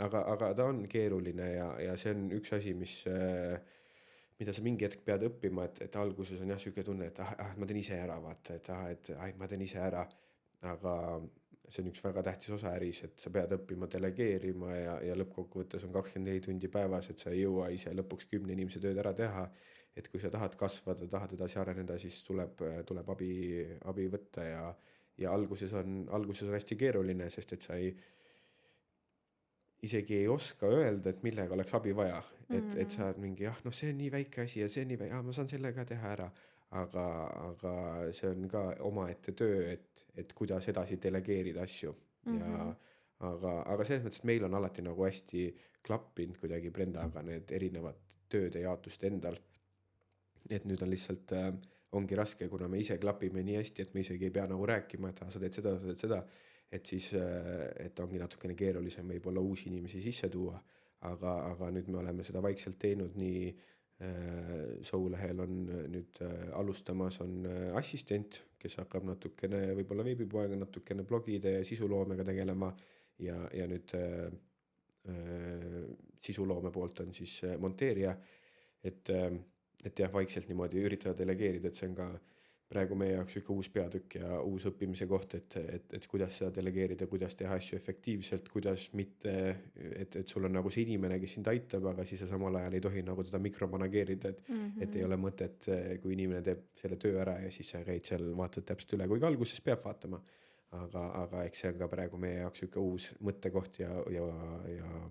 aga ta on keeruline ja see on üks asi, mida sa mingi hetk pead õppima, et alguses on jah siuke tunne, et ma teen ise ära, vaata, et ma teen ise ära, aga see on üks väga tähtis osa äris, et sa pead õppima delegeerima ja lõppkokkuvõttes on 24 tundi päevas, et sa ei jõua ise lõpuks 10 inimese tööd ära teha, et kui sa tahad kasvada, tahad edasi areneda, siis tuleb abi võtta ja alguses on hästi keeruline, sest et sa isegi ei oska öelda, et millega oleks abi vaja, et sa oled mingi, see on nii väike asi ja see on nii väike, ma saan selle ka teha ära, aga see on ka omaette töö, et kuidas edasi delegeerida asju aga selles mõttes, et meil on alati nagu hästi klappinud kuidagi Brendaga need erinevad tööde jaotust endal, et nüüd on lihtsalt ongi raske, kuna me ise klapime nii hästi, et me isegi ei pea nagu rääkima, et sa teed seda, et siis et ongi natukene keerulisem võib-olla uusi inimesi sisse tuua, aga nüüd me oleme seda vaikselt teinud nii Soulehel on nüüd alustamas on assistent, kes hakkab natukene võib-olla veebipoega, natukene blogide ja sisuloomega tegelema ja nüüd sisuloome poolt on siis monteerija, et jah, vaikselt niimoodi üritada delegeerida, et see on ka praegu meie jaoks ikka uus peatükk ja uus õppimise koht, et kuidas seda delegeerida, kuidas teha asju efektiivselt, kuidas mitte, et sul on nagu see inimene, kes sind aitab, aga siis sa samal ajal ei tohi nagu teda mikromanageerida, et ei ole mõtet, kui inimene teeb selle töö ära ja siis sa käid seal, vaatad täpselt üle, kuigi alguses peab vaatama, aga eks see on ka praegu meie jaoks ikka uus mõttekoht ja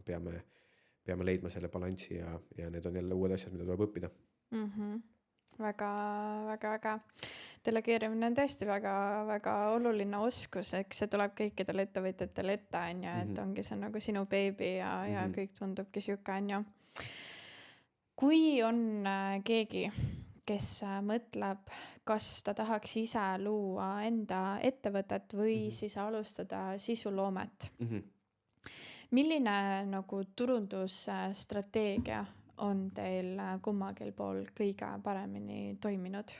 peame leidma selle balanssi ja need on jälle uued asjad, mida tuleb õppida. Väga delegeerimine on tõesti väga oluline oskus, eks see tuleb kõikidel ettevõtjatel ette on ju, et ongi see nagu sinu beebi ja kõik tundubki siuke on ju. Kui on keegi, kes mõtleb, kas ta tahaks ise luua enda ettevõtet või siis alustada sisuloomet, milline nagu turundusstrateegia on teil kummagil pool kõige paremini toiminud?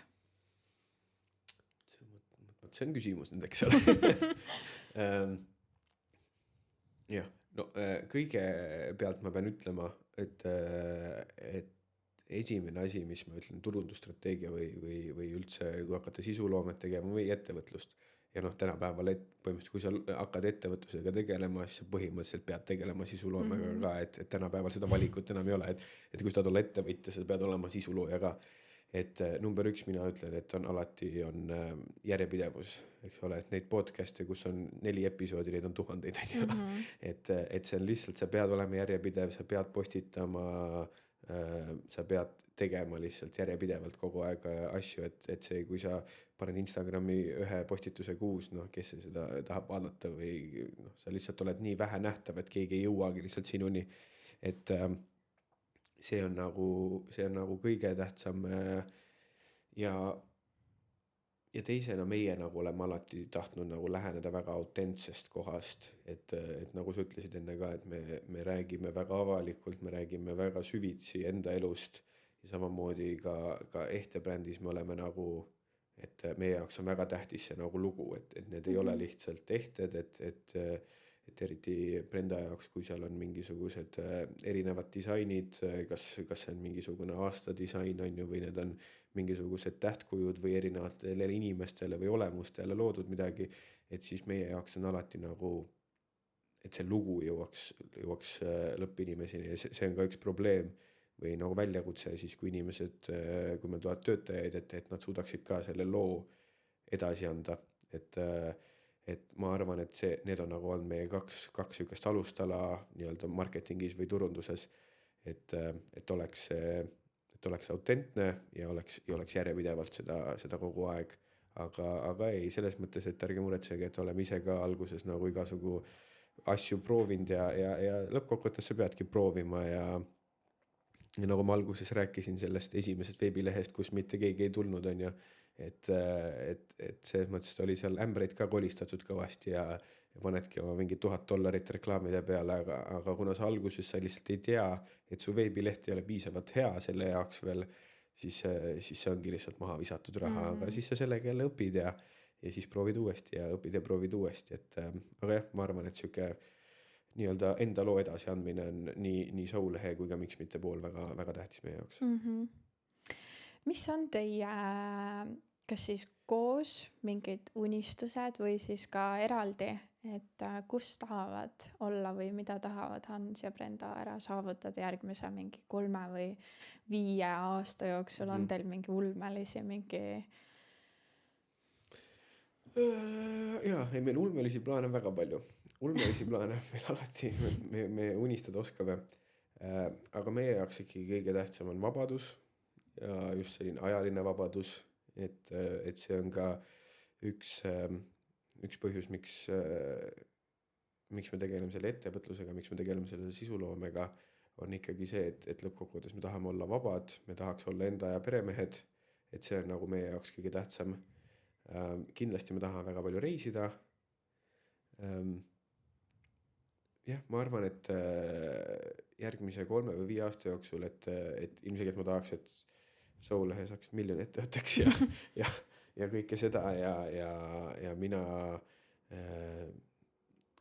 See on küsimus nüüd, eks ole. Jah, no kõigepealt ma pean ütlema, et esimene asi, mis ma ütlen, turundusstrateegia või üldse, kui hakata sisuloomet tegema või ettevõtlust. Ja tänapäeval, põhimõtteliselt kui sa hakkad ettevõtlusega tegelema, siis sa põhimõtteliselt pead tegelema sisuloomega ka, et tänapäeval seda valikut enam ei ole, et kui sa tahad olla ettevõtja, sa pead olema sisulooja ka. Et number 1 mina ütlen, et alati on järjepidevus, eks ole, et neid podcast'e, kus on 4 episoodi, neid on tuhandeid. Et see on lihtsalt, sa pead olema järjepidev, sa pead postitama, sa pead tegema lihtsalt järjepidevalt kogu aeg asju, et see, kui sa paned Instagrami ühe postituse kuus, kes seda tahab vaadata või sa lihtsalt oled nii vähe nähtav, et keegi ei jõuagi lihtsalt sinuni, et see on nagu kõige tähtsam ja ja teisena meie nagu oleme alati tahtnud nagu läheneda väga autentsest kohast, et nagu sa ütlesid enne ka, et me räägime väga avalikult, me räägime väga süvitsi enda elust ja samamoodi ka ehtebrändis me oleme nagu, et meie jaoks on väga tähtis see nagu lugu, et need ei ole lihtsalt ehted, et eriti Brenda jaoks, kui seal on mingisugused erinevad disainid, kas see on mingisugune aastadisain on ju, või need on mingisugused tähtkujud või erinevatele inimestele või olemustele loodud midagi, et siis meie jaoks on alati nagu, et see lugu jõuaks lõppinimeseni ja see on ka üks probleem või nagu väljakutse siis, kui inimesed, kui meil tulevad töötajaid, et nad suudaksid ka selle loo edasi anda, et ma arvan, et need on nagu olnud meie kaks sükest alustala nii-öelda marketingis või turunduses, et oleks autentne ja oleks järjepidevalt seda kogu aeg, aga ei, selles mõttes, et ärge muretsege, et oleme ise ka alguses nagu igasugu asju proovinud ja lõppkokkuvõttes sa peadki proovima ja nagu ma alguses rääkisin sellest esimesest veebilehest, kus mitte keegi ei tulnud, on ju, et selles mõttes oli seal ämbreid ka kolistatud kõvasti ja panedki oma mingi $1000 reklaamide peale, aga kuna sa alguses sa lihtsalt ei tea, et su veebileht ei ole piisavalt hea selle jaoks veel, siis see ongi lihtsalt maha visatud raha, aga siis sa sellega jälle õpid ja siis proovid uuesti ja õpid ja proovid uuesti, aga jah, ma arvan, et siuke nii-öelda enda loo edasi andmine on nii Soulehe kui ka miks mitte pool väga tähtis meie jaoks. Mis on teie, kas siis koos mingid unistused või siis ka eraldi, et kus tahavad olla või mida tahavad Hans ja Brenda ära saavutada järgmise mingi 3 või 5 aasta jooksul, on teil mingi ulmelisi Jaa, meil ulmelisi plaane on väga palju. Ulmelisi plaane meil alati, me unistada oskame. Aga meie jaoks ikkagi kõige tähtsam on vabadus ja just selline ajaline vabadus, et see on ka üks põhjus, miks me tegeleme selle ettevõtlusega, miks me tegeleme selle sisuloomega, on ikkagi see, et lõppkokkuvõttes me tahame olla vabad, me tahaks olla enda ja peremehed, et see on nagu meie jaoks kõige tähtsam. Kindlasti me tahame väga palju reisida. Jah, ma arvan, et järgmise 3 või 5 aasta jooksul, et ilmselgelt ma tahaks, et Soulehe saaks 1 miljon ettevõtteks ja kõike seda ja mina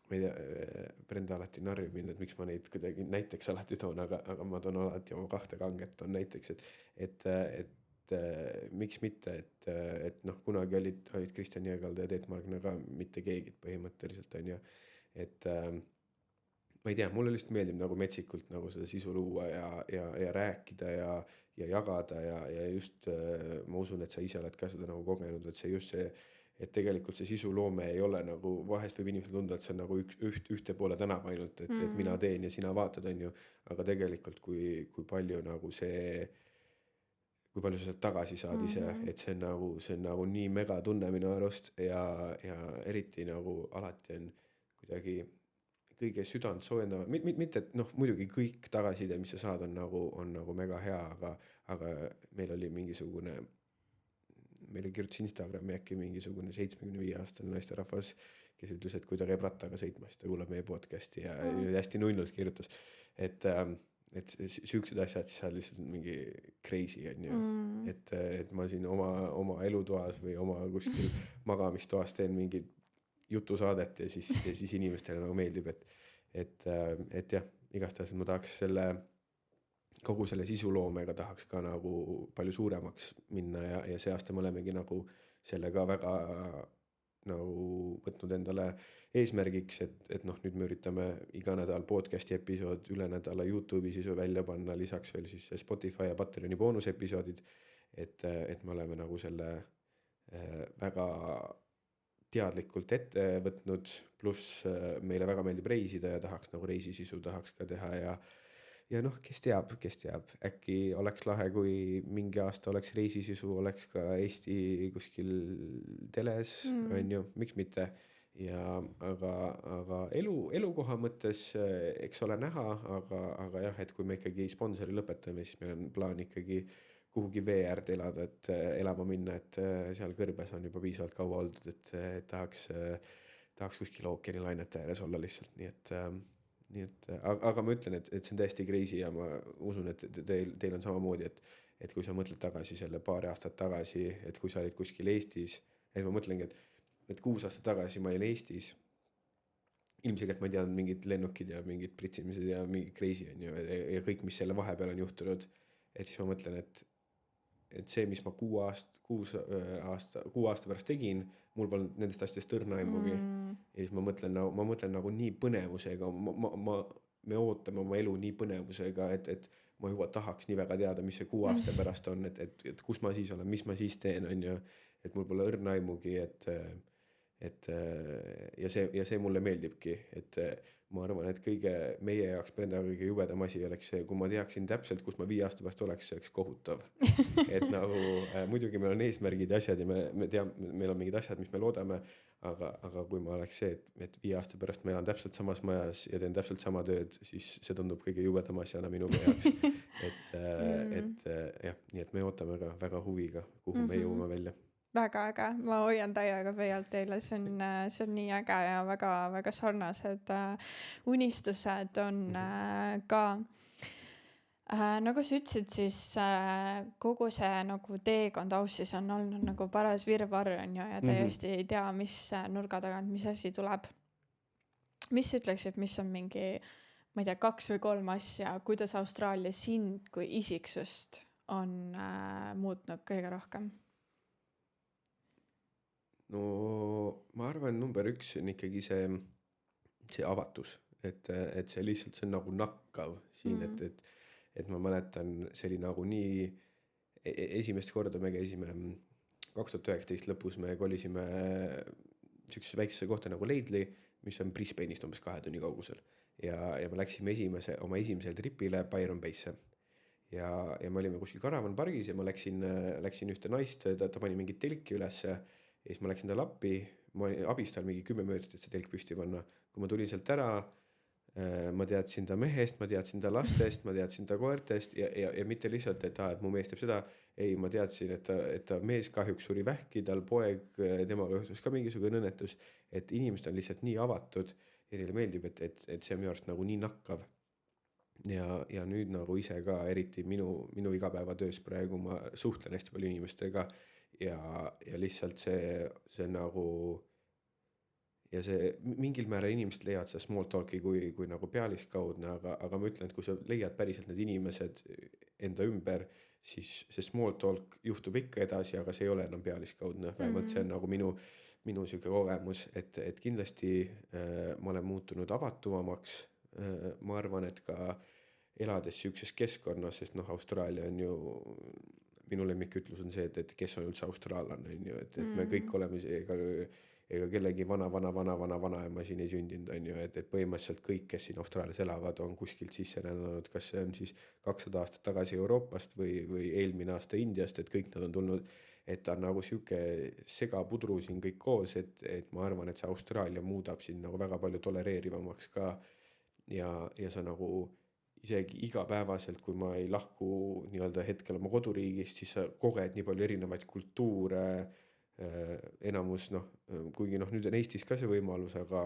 ma ei tea, Brenda alati narrib mind, et miks ma neid kuidagi näiteks alati toon, aga ma toon alati oma 2 kanget on näiteks, et miks mitte, et noh, kunagi olid Kristjan Jõekalda ja Teet Margna ka mitte keegi põhimõtteliselt on ju, et ma ei tea, mulle lihtsalt meeldib nagu metsikult nagu seda sisu luua ja rääkida ja jagada ja just ma usun, et sa ise oled ka seda nagu kogenud, et see just see, et tegelikult see sisuloome ei ole nagu, vahest võib inimesel tunda, et see on nagu ühte poole tänava ainult, et mina teen ja sina vaatad on ju, aga tegelikult kui palju nagu kui palju sa tagasi saad ise, et see on nagu nii mega tunne minu arust ja eriti nagu alati on kuidagi kõige südant soojendama, mitte, et noh, muidugi kõik tagasiside, mis sa saad, on nagu mega hea, aga meil oli mingisugune, meile kirjutas Instagrami äkki mingisugune 75-aastane naisterahvas, kes ütles, et kui ta käib rattaga sõitmas, ta kuulab meie podcasti ja hästi nunnult kirjutas, et siuksed asjad, siis sa lihtsalt mingi crazy on ju, et ma siin oma elutoas või oma kuskil magamistoas teen mingi jutusaadet ja siis inimestele nagu meeldib, et jah, igastahes ma tahaks kogu selle sisuloomega tahaks ka nagu palju suuremaks minna ja see aasta me olemegi nagu selle ka väga nagu võtnud endale eesmärgiks, et noh, nüüd me üritame iga nädal podcasti episood, üle nädala YouTube'i sisu välja panna, lisaks veel siis Spotify ja Patreoni boonusepisoodid, et me oleme nagu selle väga teadlikult ette võtnud, pluss meile väga meeldib reisida ja tahaks nagu reisisisu tahaks ka teha ja noh, kes teab, äkki oleks lahe, kui mingi aasta oleks reisisisu, oleks ka Eesti kuskil teles, on ju, miks mitte. Aga elukoha mõttes, eks ole näha, aga jah, et kui me ikkagi sponsori lõpetame, siis meil on plaan ikkagi kuhugi vee äärde elada, et elama minna, et seal kõrbes on juba piisavalt kaua oldud, et tahaks kuskil ookeani lainete ääres olla lihtsalt, nii et aga ma ütlen, et see on täiesti crazy ja ma usun, et teil on samamoodi, et kui sa mõtled tagasi selle paari aastat tagasi, et kui sa olid kuskil Eestis, et ma mõtlengi, et 6 aastat tagasi ma olin Eestis, ilmselgelt ma tean mingid lennukid ja mingid pritsimised ja mingi crazy on ju ja kõik, mis selle vahepeal on juhtunud, et siis ma mõtlen, et see, mis ma 6 aasta pärast tegin, mul polnud nendest asjadest õrna aimugi. Ja siis ma mõtlen nagu nii põnevusega, me ootame oma elu nii põnevusega, et ma juba tahaks nii väga teada, mis see 6 aasta pärast on, et kus ma siis olen, mis ma siis teen, on ju, et mul pole õrna aimugi, ja see mulle meeldibki, et ma arvan, et meie jaoks Brendaga kõige jubedam asi oleks see, kui ma teaksin täpselt, kus ma 5 aasta pärast oleks, see oleks kohutav. Et nagu muidugi meil on eesmärgid ja asjad ja me teame, meil on mingid asjad, mis me loodame, aga kui ma oleks see, et 5 aasta pärast ma elan täpselt samas majas ja teen täpselt sama tööd, siis see tundub kõige jubedam asjana minu jaoks. Et jah, nii et me ootame ka väga huviga, kuhu me jõuame välja. Väga äge, ma hoian täiega pöialt teile, see on nii äge ja väga, väga sarnased unistused on ka. Nagu sa ütlesid, siis kogu see nagu teekond Aussis on olnud nagu paras virvarr on ju, ja täiesti ei tea, mis nurga tagant, mis asi tuleb. Mis ütleksid, mis on mingi, ma ei tea, 2 või 3 asja, kuidas Austraalia sind kui isiksust on muutnud kõige rohkem? No ma arvan, number 1 on ikkagi see avatus, et see lihtsalt see on nagu nakkav siin, et ma mäletan, see oli nagu nii, esimest korda me käisime 2019 lõpus, me kolisime sellisesse väiksesse kohta nagu Laidley, mis on Brisbane'ist umbes 2 tunni kaugusel ja me läksime oma esimesel tripile Byron Bay'sse ja me olime kuskil karavanpargis ja ma läksin ühte naist, ta pani mingit telki ülesse. Ja siis ma läksin talle appi, ma abistan mingi 10 minutit, et see telk püsti panna. Kui ma tulin sealt ära, ma teadsin ta mehest, ma teadsin ta lastest, ma teadsin ta koertest ja mitte lihtsalt, et mu mees teeb seda. Ei, ma teadsin, et ta mees kahjuks suri vähki, tal poeg, temaga juhtus ka mingisugune õnnetus, et inimesed on lihtsalt nii avatud ja neile meeldib, et see on minu arust nagu nii nakkav. Ja nüüd nagu ise ka, eriti minu igapäevatöös praegu ma suhtlen hästi palju inimestega ja lihtsalt see nagu ja see mingil määral inimesed leiavad seda small talki kui nagu pealiskaudne, aga ma ütlen, et kui sa leiad päriselt need inimesed enda ümber, siis see small talk juhtub ikka edasi, aga see ei ole enam pealiskaudne, vähemalt see on nagu minu siuke kogemus, et kindlasti ma olen muutunud avatuvamaks. Ma arvan, et ka elades siukses keskkonnas, sest Austraalia on ju, minu lemmikütlus on see, et kes on üldse austraallane, on ju, et me kõik oleme ega kellegi vana siin ei sündinud, on ju, et põhimõtteliselt kõik, kes siin Austraalias elavad, on kuskilt sisse rännanud, kas see on siis 200 aastat tagasi Euroopast või eelmine aasta Indiast, et kõik nad on tulnud, et ta on nagu siuke segapudru siin kõik koos, et ma arvan, et see Austraalia muudab siin nagu väga palju tolereerivamaks ka ja sa nagu isegi igapäevaselt, kui ma ei lahku nii-öelda hetkel oma koduriigist, siis sa koged nii palju erinevaid kultuure, enamus kuigi nüüd on Eestis ka see võimalus, aga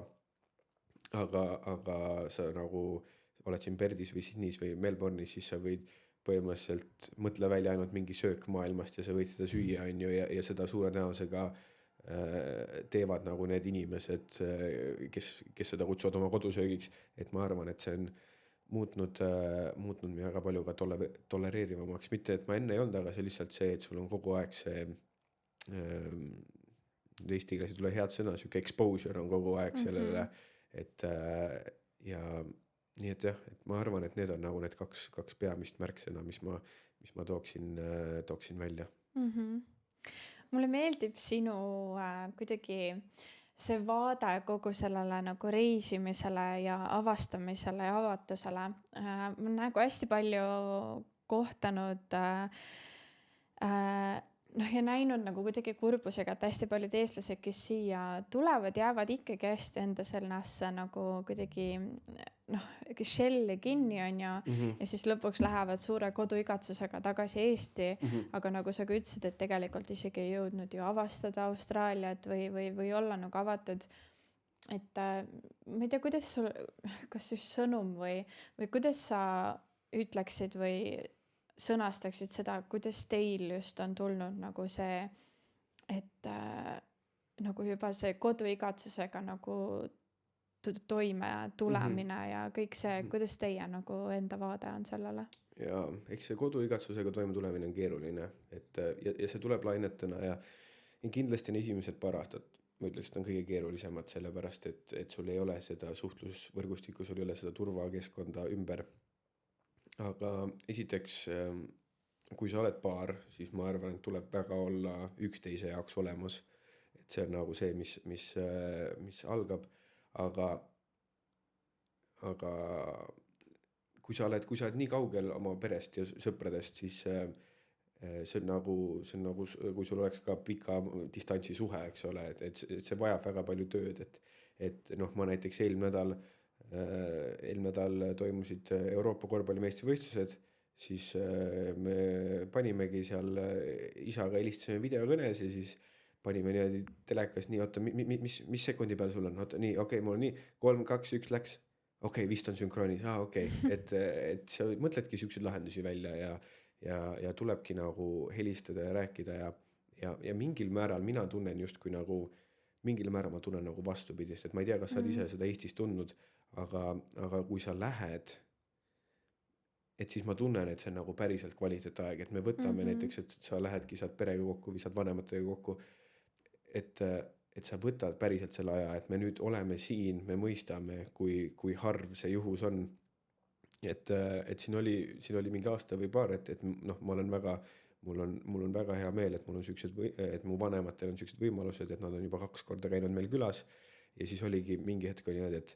sa nagu oled siin Perdis või Sydneys või Melbourne'is, siis sa võid põhimõtteliselt mõtle välja ainult mingi söök maailmast ja sa võid seda süüa, on ju, ja seda suure tõenäosusega teevad nagu need inimesed, kes seda kutsuvad oma kodusöögiks, et ma arvan, et see on muutnud väga palju ka tolereerivamaks, mitte et ma enne ei olnud, aga see lihtsalt see, et sul on kogu aeg see eesti keeles ei tule head sõna, siuke exposure on kogu aeg sellele, et ja nii et jah, et ma arvan, et need on nagu need kaks peamist märksõna, mis ma tooksin välja. Mulle meeldib sinu kuidagi see vaade kogu sellele nagu reisimisele ja avastamisele ja avatusele. Ma olen nagu hästi palju kohtanud noh, ja näinud nagu kuidagi kurbusega, et hästi paljud eestlased, kes siia tulevad, jäävad ikkagi hästi enda selnasse nagu kuidagi noh, shelli kinni on ja siis lõpuks lähevad suure koduigatsusega tagasi Eesti, aga nagu sa ka ütlesid, et tegelikult isegi ei jõudnud ju avastada Austraaliat või olla nagu avatud, et ma ei tea, kuidas sul, kas just sõnum või kuidas sa ütleksid või sõnastaksid seda, kuidas teil just on tulnud nagu see, et nagu juba see koduigatsusega nagu toime tulemine ja kõik see, kuidas teie nagu enda vaade on sellele? Ja eks see koduigatsusega toime tulemine on keeruline, et ja see tuleb lainetena ja kindlasti on esimesed paar aastat, ma ütleks, et on kõige keerulisemad, sellepärast, et sul ei ole seda suhtlusvõrgustikku, sul ei ole seda turvakeskkonda ümber. Aga esiteks, kui sa oled paar, siis ma arvan, et tuleb väga olla üksteise jaoks olemas. Et see on nagu see, mis algab. Aga kui sa oled nii kaugel oma perest ja sõpradest, siis see on nagu, kui sul oleks ka pika distantsi suhe, eks ole, et see vajab väga palju tööd, et noh, ma näiteks eelmine nädal toimusid Euroopa korvpallimeistrivõistlused, siis me panimegi seal isaga helistasime videokõnes ja siis panime niimoodi telekas nii, oota, mis sekundi peal sul on? Oota, nii, okei, mul on nii, 3, 2, 1 läks. Okei, vist on sünkroonis, okei. Et sa mõtledki siukseid lahendusi välja ja tulebki nagu helistada ja rääkida ja mingil määral mina tunnen justkui nagu, mingil määral ma tunnen nagu vastupidist, et ma ei tea, kas sa oled ise seda Eestis tundnud, aga kui sa lähed, et siis ma tunnen, et see on nagu päriselt kvaliteetaeg, et me võtame näiteks, et sa lähedki, saad perega kokku või saad vanematega kokku, et sa võtad päriselt selle aja, et me nüüd oleme siin, me mõistame, kui harv see juhus on. Et siin oli mingi aasta või paar, et noh, mul on väga hea meel, et et mu vanematel on sellised võimalused, et nad on juba 2 korda käinud meil külas ja siis oligi mingi hetk oli need,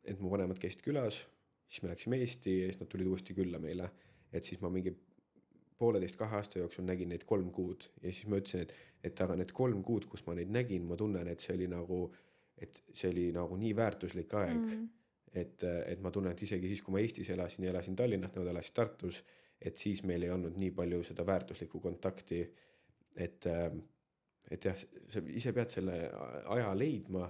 et mu vanemad käisid külas, siis me läksime Eesti ja siis nad tulid uuesti külla meile, et siis ma mingi 1,5–2 aasta jooksul nägin neid 3 kuud ja siis ma ütlesin, et aga need 3 kuud, kus ma neid nägin, ma tunnen, et see oli nagu nii väärtuslik aeg, et ma tunnen, et isegi siis, kui ma Eestis elasin Tallinnast, nad elasid Tartus, et siis meil ei olnud nii palju seda väärtuslikku kontakti, et jah, sa ise pead selle aja leidma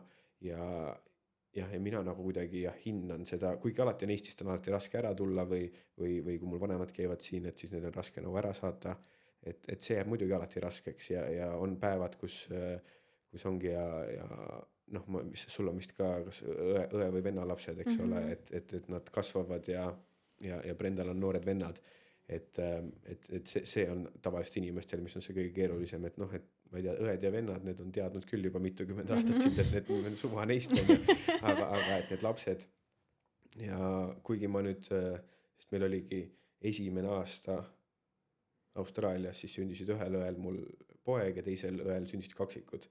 ja mina nagu kuidagi hinnan seda, kuigi alati on Eestist on alati raske ära tulla või kui mul vanemad käivad siin, et siis need on raske nagu ära saata, et see jääb muidugi alati raskeks ja on päevad, kus ongi ja noh, sul on vist ka kas õe või venna lapsed, eks ole, et nad kasvavad ja Brendal on noored vennad, et see on tavaliselt inimestel, mis on see kõige keerulisem, et noh, et ma ei tea, õed ja vennad, need on teadnud küll juba mitukümmend aastat sind, et need on suva neist, aga et need lapsed ja kuigi ma nüüd, sest meil oligi esimene aasta Austraalias, siis sündisid ühel õel mul poeg ja teisel õel sündisid kaksikud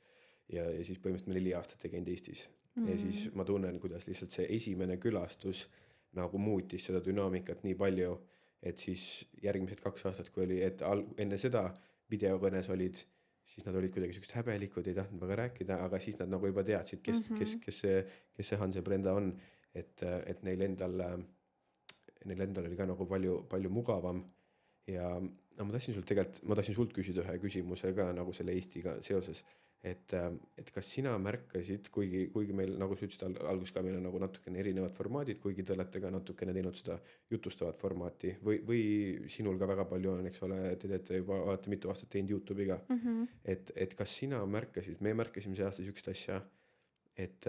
ja siis põhimõtteliselt me 4 aastat ei käinud Eestis ja siis ma tunnen, kuidas lihtsalt see esimene külastus nagu muutis seda dünaamikat nii palju, et siis järgmised 2 aastat, kui oli, et enne seda videokõnes olid, siis nad olid kuidagi sellised häbelikud, ei tahtnud väga rääkida, aga siis nad nagu juba teadsid, kes see Hans ja Brenda on, et neil endal oli ka nagu palju mugavam ja ma tahtsin sult küsida ühe küsimuse ka nagu selle Eestiga seoses, et kas sina märkasid, kuigi meil, nagu sa ütlesid algus ka, meil on nagu natukene erinevad formaadid, kuigi te olete ka natukene teinud seda jutustavat formaati või sinul ka väga palju on, eks ole, te teete juba, olete mitu aastat teinud YouTube'iga, et kas sina märkasid, me märkasime see aasta sükst asja, et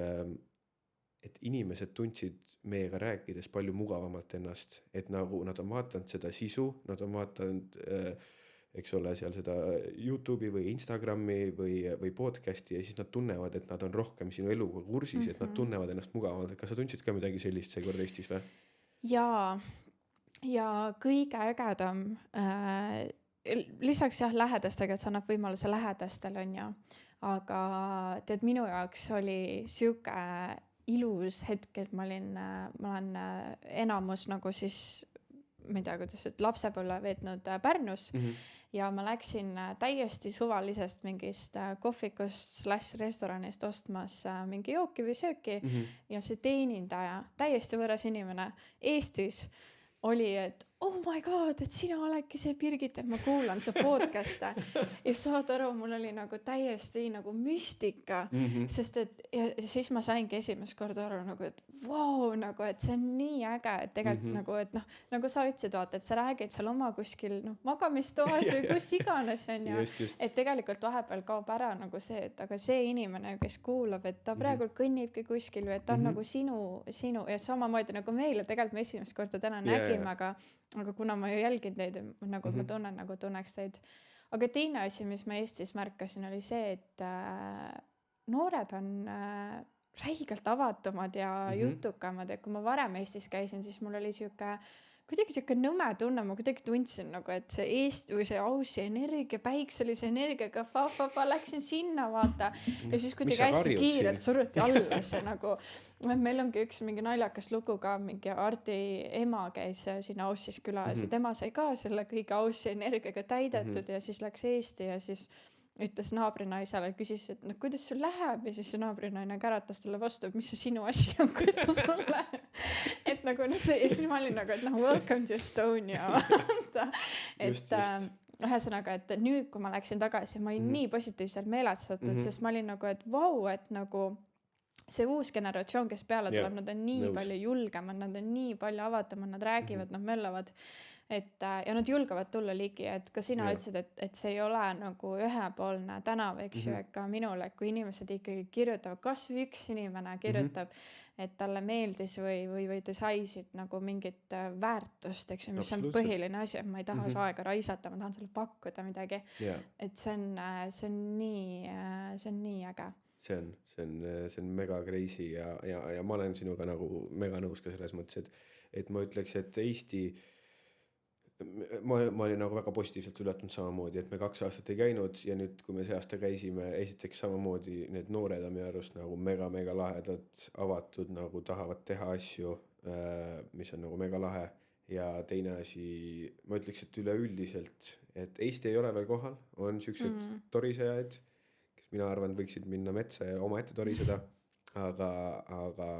inimesed tundsid meiega rääkides palju mugavamalt ennast, et nagu nad on vaatanud seda sisu, nad on vaatanud eks ole, seal seda YouTube'i või Instagrami või podcasti ja siis nad tunnevad, et nad on rohkem sinu eluga kursis, et nad tunnevad ennast mugavamalt. Kas sa tundsid ka midagi sellist seekord Eestis või? Ja kõige ägedam, lisaks jah lähedastega, et sa annab võimaluse lähedastel on ju, aga tead, minu jaoks oli siuke ilus hetk, et ma olen enamus nagu siis ma ei tea, kuidas lapsepõlve veetnud Pärnus ja ma läksin täiesti suvalisest mingist kohvikust / restoranist ostmas mingi jooki või sööki ja see teenindaja, täiesti võõras inimene Eestis oli, et oh my god, et sina oledki see Birgit, et ma kuulan su podcast'e ja saad aru, mul oli nagu täiesti nagu müstika, sest et ja siis ma saingi esimest korda aru nagu, et vau, nagu, et see on nii äge, et tegelikult nagu, et noh, nagu sa ütlesid, vaata, et sa räägid seal oma kuskil magamistoas või kus iganes on ja et tegelikult vahepeal kaob ära nagu see, et aga see inimene, kes kuulab, et ta praegu kõnnibki kuskil või et ta on nagu sinu ja samamoodi nagu meile tegelikult me esimest korda täna nägime, aga kuna ma ju jälgin teid, nagu ma tunnen, nagu tunneks teid. Aga teine asi, mis ma Eestis märkasin, oli see, et noored on räigelt avatumad ja jutukamad. Ja kui ma varem Eestis käisin, siis mul oli kuidagi siuke nõme tunne, ma kuidagi tundsin nagu, et see Eesti või see Aussi energia, päikselise energiaga läksin sinna, vaata. Ja siis kuidagi hästi kiirelt suruti alla see nagu, meil ongi üks mingi naljakas lugu ka, mingi Ardi ema käis siin Ausis külas ja tema sai ka selle kõige Aussi energiaga täidetud ja siis läks Eesti ja siis ütles naabrinaisele, küsis, et noh, kuidas sul läheb ja siis see naabrinaine käratas talle vastu, et mis see sinu asi on, kuidas sul läheb. Et nagu see, ja siis ma olin nagu, et noh, welcome to Estonia. et ühesõnaga, et nüüd, kui ma läksin tagasi, ma olin nii positiivselt meelestatud, sest ma olin nagu, et vau, et nagu see uus generatsioon, kes peale tuleb, nad on nii palju julgemad, nad on nii palju avatumad, nad räägivad, nad möllavad. Ja nad julgevad tulla ligi, et ka sina ütlesid, et see ei ole nagu ühepoolne tänav, eks ju, et ka minule, kui inimesed ikkagi kirjutavad, kas või üks inimene kirjutab, et talle meeldis või te saisid nagu mingit väärtust, eks ju, mis on põhiline asi, et ma ei taha aega raisata, ma tahan sulle pakkuda midagi, et see on nii äge. See on mega crazy ja ma olen sinuga nagu mega nõus ka selles mõttes, et ma ütleks, et Eesti ma olin nagu väga positiivselt üllatunud samamoodi, et me 2 aastat ei käinud ja nüüd, kui me see aasta käisime, esiteks samamoodi need noored on minu arust nagu mega lahedad, avatud, nagu tahavad teha asju, mis on nagu mega lahe ja teine asi, ma ütleks, et üleüldiselt, et Eesti ei ole veel kohal, on siuksed torisejaid, kes mina arvan, võiksid minna metsa ja oma ette toriseda, aga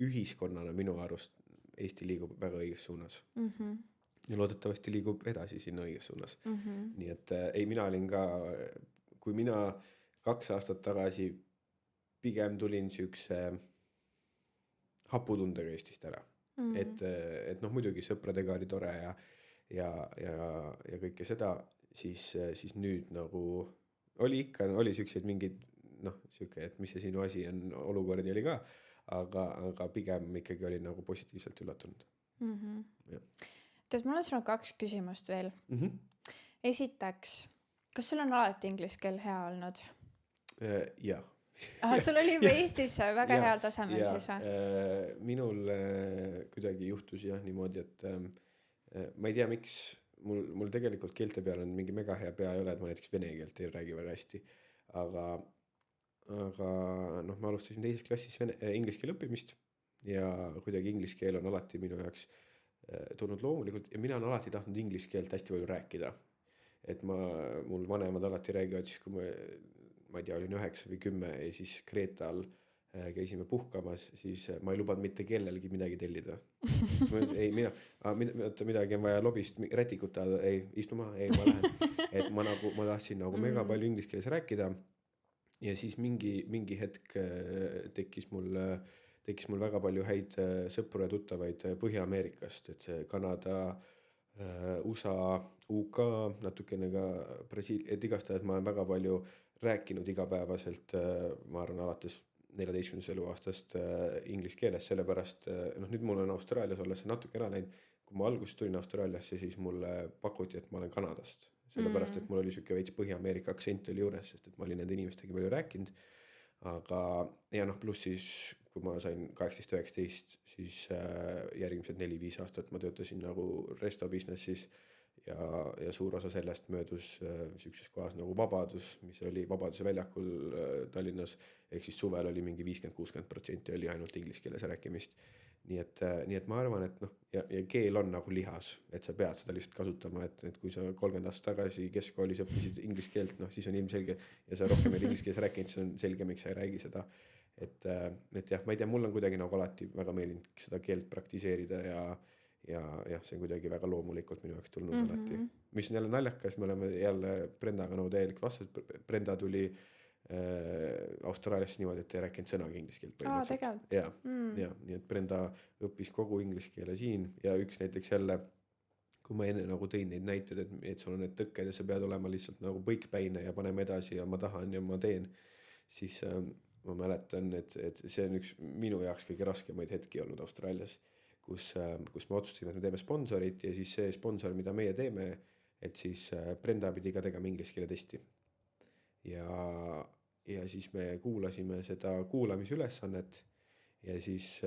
ühiskonnana minu arust Eesti liigub väga õiges suunas. Ja loodetavasti liigub edasi sinna õiges suunas. Nii et ei, mina olin ka, kui mina 2 aastat tagasi pigem tulin siukse haputundega Eestist ära. Et noh, muidugi sõpradega oli tore ja kõike seda, siis nüüd nagu oli siukseid mingid, noh, siuke, et mis see sinu asi on, olukordi oli ka, aga pigem ikkagi oli nagu positiivselt üllatunud. Mul on sulle 2 küsimust veel. Esiteks, kas sul on alati inglise keel hea olnud? Jaa. Sul oli juba Eestis väga heal tasemel siis või? Minul kuidagi juhtus jah niimoodi, et ma ei tea, miks mul tegelikult keelte peal on mingi mega hea pea ei ole, et ma näiteks vene keelt ei räägi väga hästi. Aga noh, ma alustasin 2. klassis inglise keele õppimist ja kuidagi inglise keel on alati minu jaoks tulnud loomulikult ja mina olen alati tahtnud inglise keelt hästi palju rääkida. Et mul vanemad alati räägivad, siis kui ma ei tea, olin 9 või 10 ja siis Kreetal käisime puhkamas, siis ma ei lubanud mitte kellelgi midagi tellida. Midagi on vaja lobist rätikut ajada, ei, istu maha, ei, ma lähen. Et ma tahtsin nagu mega palju inglise keeles rääkida ja siis mingi hetk tekkis mul väga palju häid sõpru ja tuttavaid Põhja-Ameerikast, et see Kanada, USA, UK, natukene ka Brasiilia, et igastahes ma olen väga palju rääkinud igapäevaselt, ma arvan, alates 14. eluaastast inglise keeles, sellepärast, nüüd mul on Austraalias olles natuke ära läinud, kui ma alguses tulin Austraaliasse, siis mulle pakuti, et ma olen Kanadast, sellepärast, et mul oli siuke veits Põhja-Ameerika aktsent oli juures, sest et ma olin nende inimestega palju rääkinud. Aga ja pluss siis, kui ma sain 18-19, siis järgmised 4-5 aastat ma töötasin nagu resto businessis ja suur osa sellest möödus siukses kohas nagu Vabadus, mis oli Vabaduse väljakul Tallinnas, ehk siis suvel oli mingi 50-60% oli ainult inglise keeles rääkimist. nii et ma arvan, et noh, ja keel on nagu lihas, et sa pead seda lihtsalt kasutama, et kui sa 30 aastat tagasi keskkoolis õppisid inglise keelt, noh siis on ilmselge ja sa rohkem veel inglise keeles rääkinud, siis on selge, miks sa ei räägi seda. Et jah, ma ei tea, mul on kuidagi nagu alati väga meeldinud seda keelt praktiseerida ja jah, see on kuidagi väga loomulikult minu jaoks tulnud alati. Mis on jälle naljakas, me oleme jälle Brendaga nagu täielik vastus. Brenda tuli Austraaliasse niimoodi, et ei rääkinud sõnagi inglise keelt põhimõtteliselt. Ja, nii et Brenda õppis kogu inglise keele siin ja üks näiteks jälle, kui ma enne nagu tõin neid näited, et sul on need tõkked ja sa pead olema lihtsalt nagu põikpäine ja paneme edasi ja ma tahan ja ma teen, siis ma mäletan, et see on üks minu jaoks kõige raskemaid hetki olnud Austraalias, kus me otsustasime, et me teeme sponsorit ja siis see sponsor, mida meie teeme, et siis Brenda pidi ka tegema inglise keele testi. Ja siis me kuulasime seda kuulamisülesannet ja siis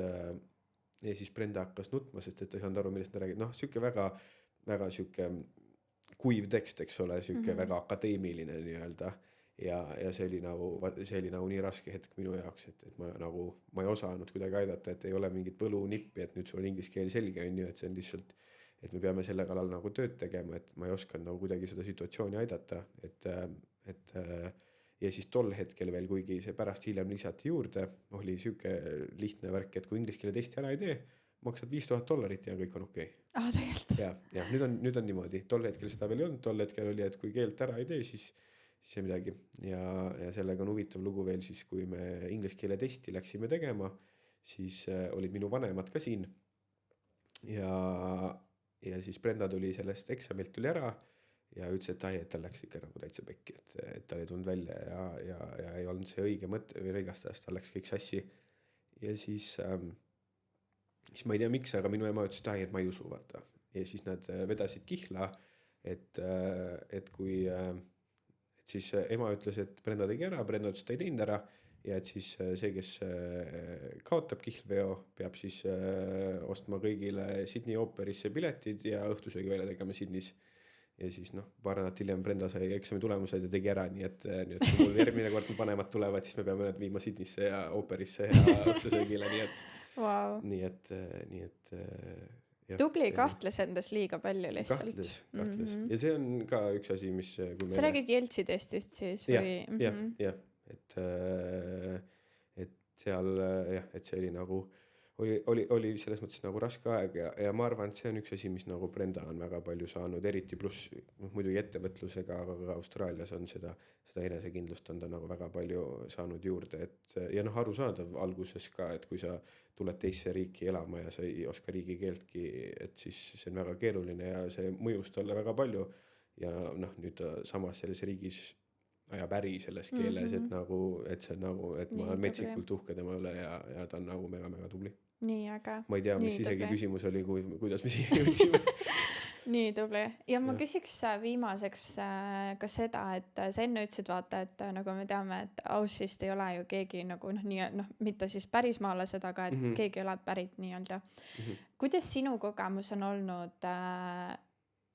Brenda hakkas nutma, sest et ta ei saanud aru, millest me räägime. Noh, siuke väga siuke kuiv tekst, eks ole, siuke väga akadeemiline nii-öelda. Ja see oli nagu nii raske hetk minu jaoks, et ma ei osanud kuidagi aidata, et ei ole mingit võlunippi, et nüüd sul on inglise keel selge on ju, et see on lihtsalt, et me peame selle kallal nagu tööd tegema, et ma ei osanud nagu kuidagi seda situatsiooni aidata, ja siis tol hetkel veel, kuigi see pärast hiljem lisati juurde, oli siuke lihtne värk, et kui inglise keele testi ära ei tee, maksad $5,000 ja kõik on okei. Tegelikult. Ja nüüd on niimoodi, tol hetkel seda veel ei olnud, tol hetkel oli, et kui keelt ära ei tee, siis ei midagi. Ja sellega on huvitav lugu veel siis, kui me inglise keele testi läksime tegema, siis olid minu vanemad ka siin ja siis Brenda tuli sellest eksamilt tuli ära ja ütles, et tal läks ikka nagu täitsa pekki, et tal ei tulnud välja ja ei olnud see õige mõte või igastahes, tal läks kõik sassi. Ja siis ma ei tea miks, aga minu ema ütles, et ma ei usu, vaata. Ja siis nad vedasid kihla, et siis ema ütles, et Brenda tegi ära, Brenda ütles, et ta ei teinud ära ja et siis see, kes kaotab kihlveo, peab siis ostma kõigile Sydney ooperisse piletid ja õhtusöögi välja tegema Sydneys. Ja siis paar nädalat hiljem Brenda sai eksami tulemused ja tegi ära, nii et kui mul järgmine kord vanemad tulevad, siis me peame need viima Sydneysse ja ooperisse ja õhtusöögile, nii et ja, tubli kahtles endas liiga palju lihtsalt. Kahtles. Ja see on ka üks asi, mis sa räägid Jeltsi testist siis? Jah, et seal et see oli nagu oli selles mõttes nagu raske aeg ja ma arvan, et see on üks asi, mis nagu Brenda on väga palju saanud, eriti pluss muidugi ettevõtlusega, aga ka Austraalias on seda enesekindlust on ta nagu väga palju saanud juurde, ja arusaadav alguses ka, et kui sa tuled teisse riiki elama ja sa ei oska riigikeeltki, et siis see on väga keeruline ja see mõjus talle väga palju ja nüüd samas selles riigis ajab äri selles keeles, et see on nagu, et ma olen metsikult uhke tema üle ja ta on nagu mega tubli. Nii äge. Ma ei tea, mis isegi küsimus oli, kuidas me siia jõudsime. Nii tubli. Ja ma küsiks viimaseks ka seda, et sa enne ütlesid vaata, et nagu me teame, et Aussist ei ole ju keegi nagu mitte siis päris maalased, aga et keegi ei ole pärit nii-öelda. Kuidas sinu kogemus on olnud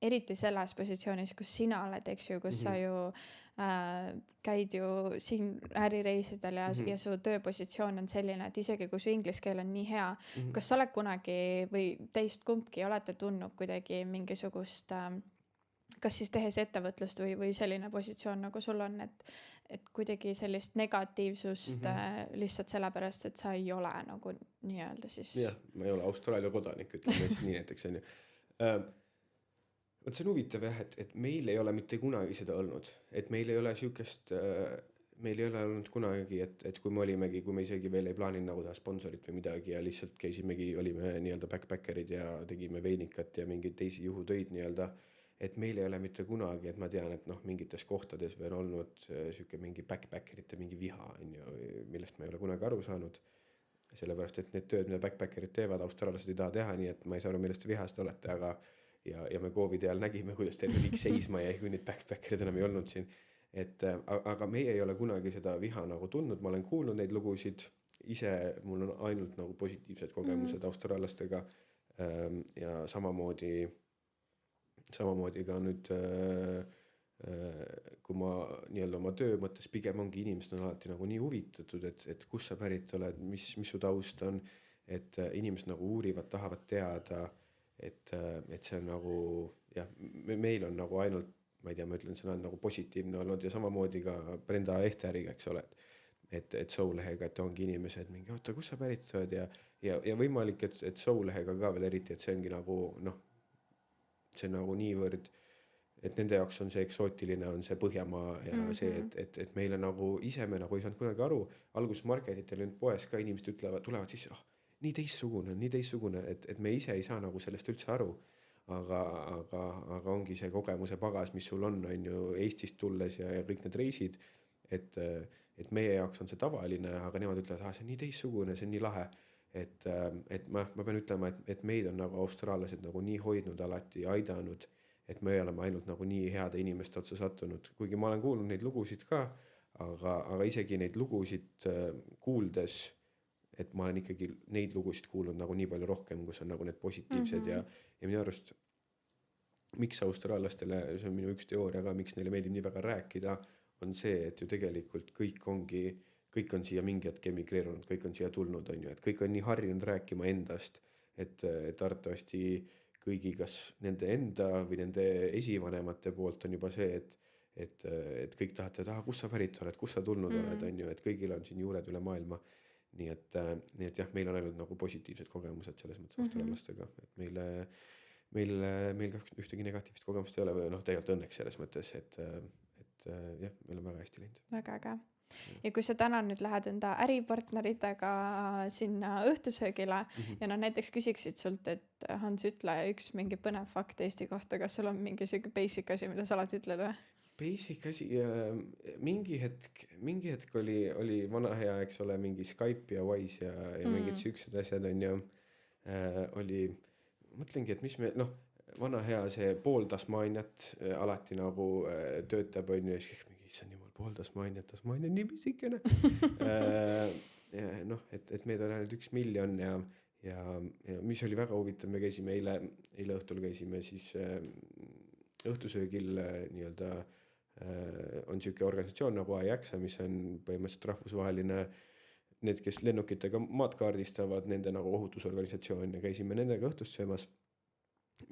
eriti selles positsioonis, kus sina oled, eks ju, kus sa ju käid ju siin ärireisidel ja su tööpositsioon on selline, et isegi kui su inglise keel on nii hea, kas sa oled kunagi või teist kumbki olete tundnud kuidagi mingisugust, kas siis tehes ettevõtlust või selline positsioon nagu sul on, et kuidagi sellist negatiivsust lihtsalt sellepärast, et sa ei ole nagu nii-öelda siis. Jah, ma ei ole Austraalia kodanik, ütleme siis nii näiteks on ju. See on huvitav jah, et meil ei ole mitte kunagi seda olnud, et meil ei ole siukest, meil ei ole olnud kunagi, et kui me olimegi, kui me isegi veel ei plaanin nagu teha sponsorit või midagi ja lihtsalt käisimegi, olime nii-öelda backpackerid ja tegime veinikat ja mingeid teisi juhutöid nii-öelda, et meil ei ole mitte kunagi, et ma tean, et mingites kohtades veel olnud siuke mingi backpackerite mingi viha, millest ma ei ole kunagi aru saanud. Sellepärast, et need tööd, mida backpackerid teevad, austraalased ei taha teha, nii et ma ei saa aru, millest te vihast olete, aga ja me COVID ajal nägime, kuidas terve liik seisma jäi, kui neid backpackerid enam ei olnud siin. Aga meie ei ole kunagi seda viha nagu tundnud, ma olen kuulnud neid lugusid, ise mul on ainult nagu positiivsed kogemused austraallastega ja samamoodi ka nüüd, kui ma nii-öelda oma töö mõttes pigem ongi inimesed on alati nagu nii huvitatud, et kus sa pärit oled, mis su taust on, et inimesed nagu uurivad, tahavad teada, et see on nagu jah, meil on nagu ainult, ma ei tea, ma ütlen, see on nagu positiivne olnud ja samamoodi ka Brenda Ehteriga, eks ole, et Soulehega, et ongi inimesed mingi, oota, kus sa pärit oled ja võimalik, et Soulehega ka veel eriti, et see ongi nagu see nagu niivõrd, et nende jaoks on see eksootiline, on see Põhjamaa ja see, et meile nagu ise me nagu ei saanud kunagi aru, alguses marketitel nüüd poes ka inimesed tulevad sisse, nii teistsugune, et me ise ei saa nagu sellest üldse aru, aga ongi see kogemuse pagas, mis sul on ju Eestist tulles ja kõik need reisid, et meie jaoks on see tavaline, aga nemad ütlevad, see on nii teistsugune, see on nii lahe, et ma pean ütlema, et meid on nagu austraallased nagu nii hoidnud alati, aidanud, et me oleme ainult nagu nii heade inimeste otsa sattunud, kuigi ma olen kuulnud neid lugusid ka, aga isegi neid lugusid kuuldes, et ma olen ikkagi neid lugusid kuulnud nagu nii palju rohkem, kus on nagu need positiivsed ja minu arust, miks austraallastele, see on minu üks teooria ka, miks neile meeldib nii väga rääkida, on see, et ju tegelikult kõik on siia mingi hetk emigreerunud, kõik on siia tulnud, on ju, et kõik on nii harjunud rääkima endast, et arvatavasti kõigi kas nende enda või nende esivanemate poolt on juba see, et kõik tahavad teada, kus sa pärit oled, kus sa tulnud oled, on ju, et kõigil on siin juured üle maailma. Nii et jah, meil on ainult nagu positiivsed kogemused selles mõttes austraallastega, et meil ühtegi negatiivset kogemust ei ole või tegelikult õnneks selles mõttes, et jah, meil on väga hästi läinud. Väga äge. Ja kui sa täna nüüd lähed enda äripartneritega sinna õhtusöögile ja näiteks küsiksid sult, et Hans, ütle üks mingi põnev fakt Eesti kohta, kas sul on mingi selline basic asi, mida sa alati ütled või? Basic asi, mingi hetk oli vana hea, eks ole, mingi Skype ja Wise ja mingid süksed asjad on ju, mõtlengi, et mis me, vana hea see pool Tasmaniat alati nagu töötab, on ju, issand jumal, pool Tasmaniat on nii pisikene. Et meid on ainult 1 miljon ja mis oli väga huvitav, me käisime eile õhtul käisime siis õhtusöögil nii-öelda on siuke organisatsioon nagu AIAXA, mis on põhimõtteliselt rahvusvaheline, need, kes lennukitega maad kaardistavad, nende nagu ohutusorganisatsioon ja käisime nendega õhtust söömas.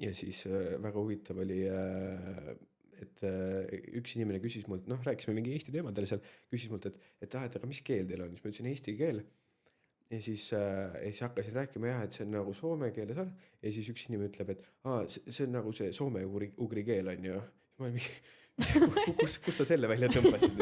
Ja siis väga huvitav oli, et üks inimene küsis mult, rääkisime mingi Eesti teemadel seal, küsis mult, et aga mis keel teil on, siis ma ütlesin eesti keel ja siis hakkasin rääkima et see on nagu soome keeles on ja siis üks inimene ütleb, et see on nagu see soome-ugri keel on ju, ma olen mingi kus sa selle välja tõmbasid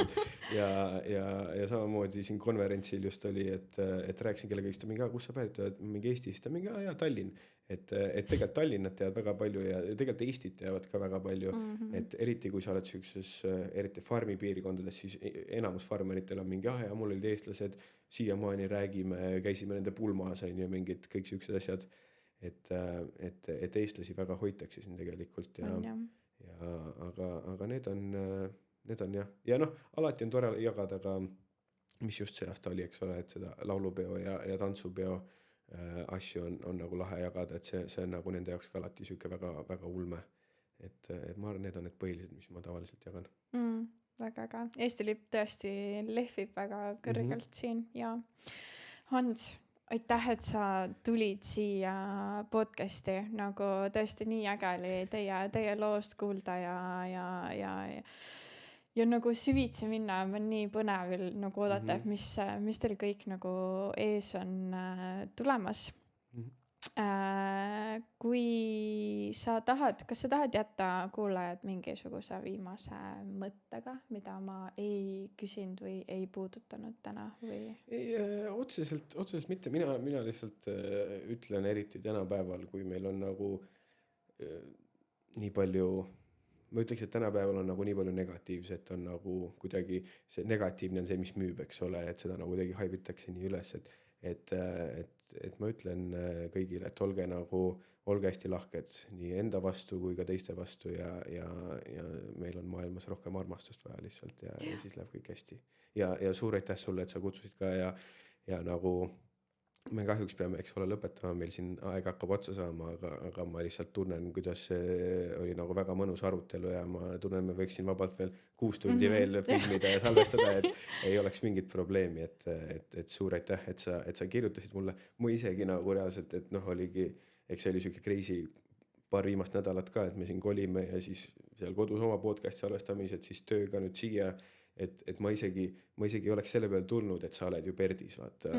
ja samamoodi siin konverentsil just oli, et rääkisin kellega just mingi, kus sa pärit oled, mingi Eestist ja mingi Tallinn, et tegelikult Tallinnat teavad väga palju ja tegelikult Eestit teavad ka väga palju, et eriti kui sa oled sükses, eriti farmi piirkondades, siis enamus farmeritel on mingi, ja mul olid eestlased, siiamaani räägime, käisime nende pulmas on ju mingid kõik süksed asjad, et eestlasi väga hoitakse siin tegelikult aga need on jah. Ja alati on tore jagada ka, mis just see aasta oli, eks ole, et seda laulupeo ja tantsupeo asju on nagu lahe jagada, et see on nagu nende jaoks ka alati siuke väga, väga ulme. Et ma arvan, need on need põhilised, mis ma tavaliselt jagan. Väga äge. Eesti lipp tõesti lehvib väga kõrgelt siin ja Hans, aitäh, et sa tulid siia podcasti, nagu tõesti nii äge oli teie loost kuulda ja nagu süvitsi minna, ma nii põnevil nagu oodata, et mis teil kõik nagu ees on tulemas. Kui sa tahad, kas sa tahad jätta kuulajad mingisuguse viimase mõttega, mida ma ei küsinud või ei puudutanud täna või? Ei, otseselt mitte, mina lihtsalt ütlen eriti tänapäeval, kui meil on nagu nii palju, ma ütleks, et tänapäeval on nagu nii palju negatiivset, on nagu kuidagi see negatiivne on see, mis müüb, eks ole, et seda nagu kuidagi haibitakse nii üles, et ma ütlen kõigile, et olge hästi lahked nii enda vastu kui ka teiste vastu ja meil on maailmas rohkem armastust vaja lihtsalt ja siis läheb kõik hästi. Ja suur aitäh sulle, et sa kutsusid ka ja nagu me kahjuks peame, eks ole, lõpetama, meil siin aeg hakkab otsa saama, aga ma lihtsalt tunnen, kuidas see oli nagu väga mõnus arutelu ja ma tunnen, me võiks siin vabalt veel 6 tundi veel filmida ja salvestada, et ei oleks mingit probleemi, et suur aitäh, et sa kirjutasid mulle. Mu isegi nagu reaalselt, et noh, oligi, eks see oli siuke crazy paar viimast nädalat ka, et me siin kolime ja siis seal kodus oma podcast salvestamised, siis tööga nüüd siia. Et ma isegi ei oleks selle peale tulnud, et sa oled ju Perdis, vaata.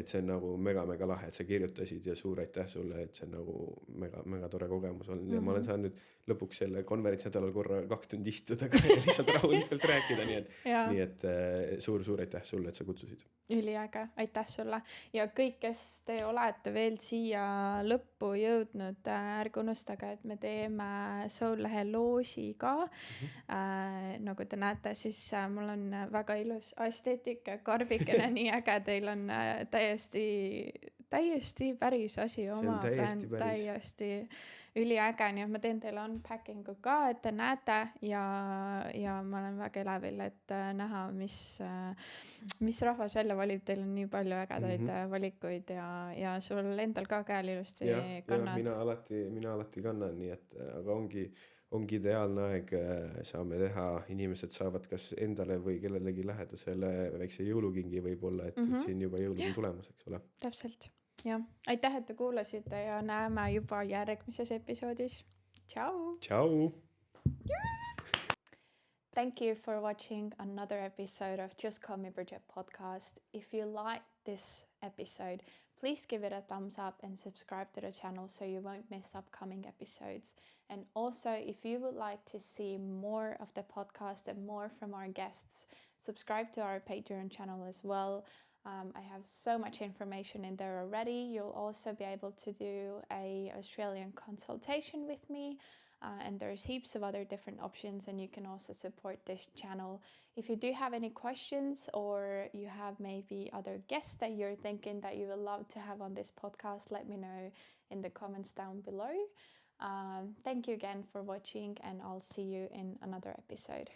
Et see on nagu mega lahe, et sa kirjutasid ja suur aitäh sulle, et see on nagu mega tore kogemus olnud. Ja ma olen saanud nüüd lõpuks selle konverentsnädalal korra 2 tundi istuda ka ja lihtsalt rahulikult rääkida, nii et suur aitäh sulle, et sa kutsusid. Üliäge, aitäh sulle. Ja kõik, kes te olete veel siia lõppu jõudnud, ärge unustage, et me teeme Soul-lehe loosi ka. Nagu te näete, siis mul on väga ilus esteetika, karbikene, nii äge, teil on täiesti päris asi oma fänn, täiesti üliäge, nii et ma teen teile unpacking'u ka, et te näete ja ma olen väga elevil, et näha, mis rahvas välja valib, teil on nii palju ägedaid valikuid ja sul endal ka käel ilusti kannad. Mina alati kannan, nii et aga ongi ideaalne aeg, saame teha, inimesed saavad kas endale või kellelegi lähedasele väikse jõulukingi võib-olla, et siin juba jõulud on tulemas, eks ole. Täpselt, jah. Aitäh, et te kuulasite ja näeme juba järgmises episoodis. Ciao! Ciao! Thank you for watching another episode of Just Call Me Bridget podcast. If you like this episode, please give it a thumbs up and subscribe to the channel so you won't miss upcoming episodes. And also, if you would like to see more of the podcast and more from our guests, subscribe to our Patreon channel as well. I have so much information in there already. You'll also be able to do an Australian consultation with me. And there's heaps of other different options, and you can also support this channel. If you do have any questions or you have maybe other guests that you're thinking that you would love to have on this podcast, let me know in the comments down below. Thank you again for watching, and I'll see you in another episode.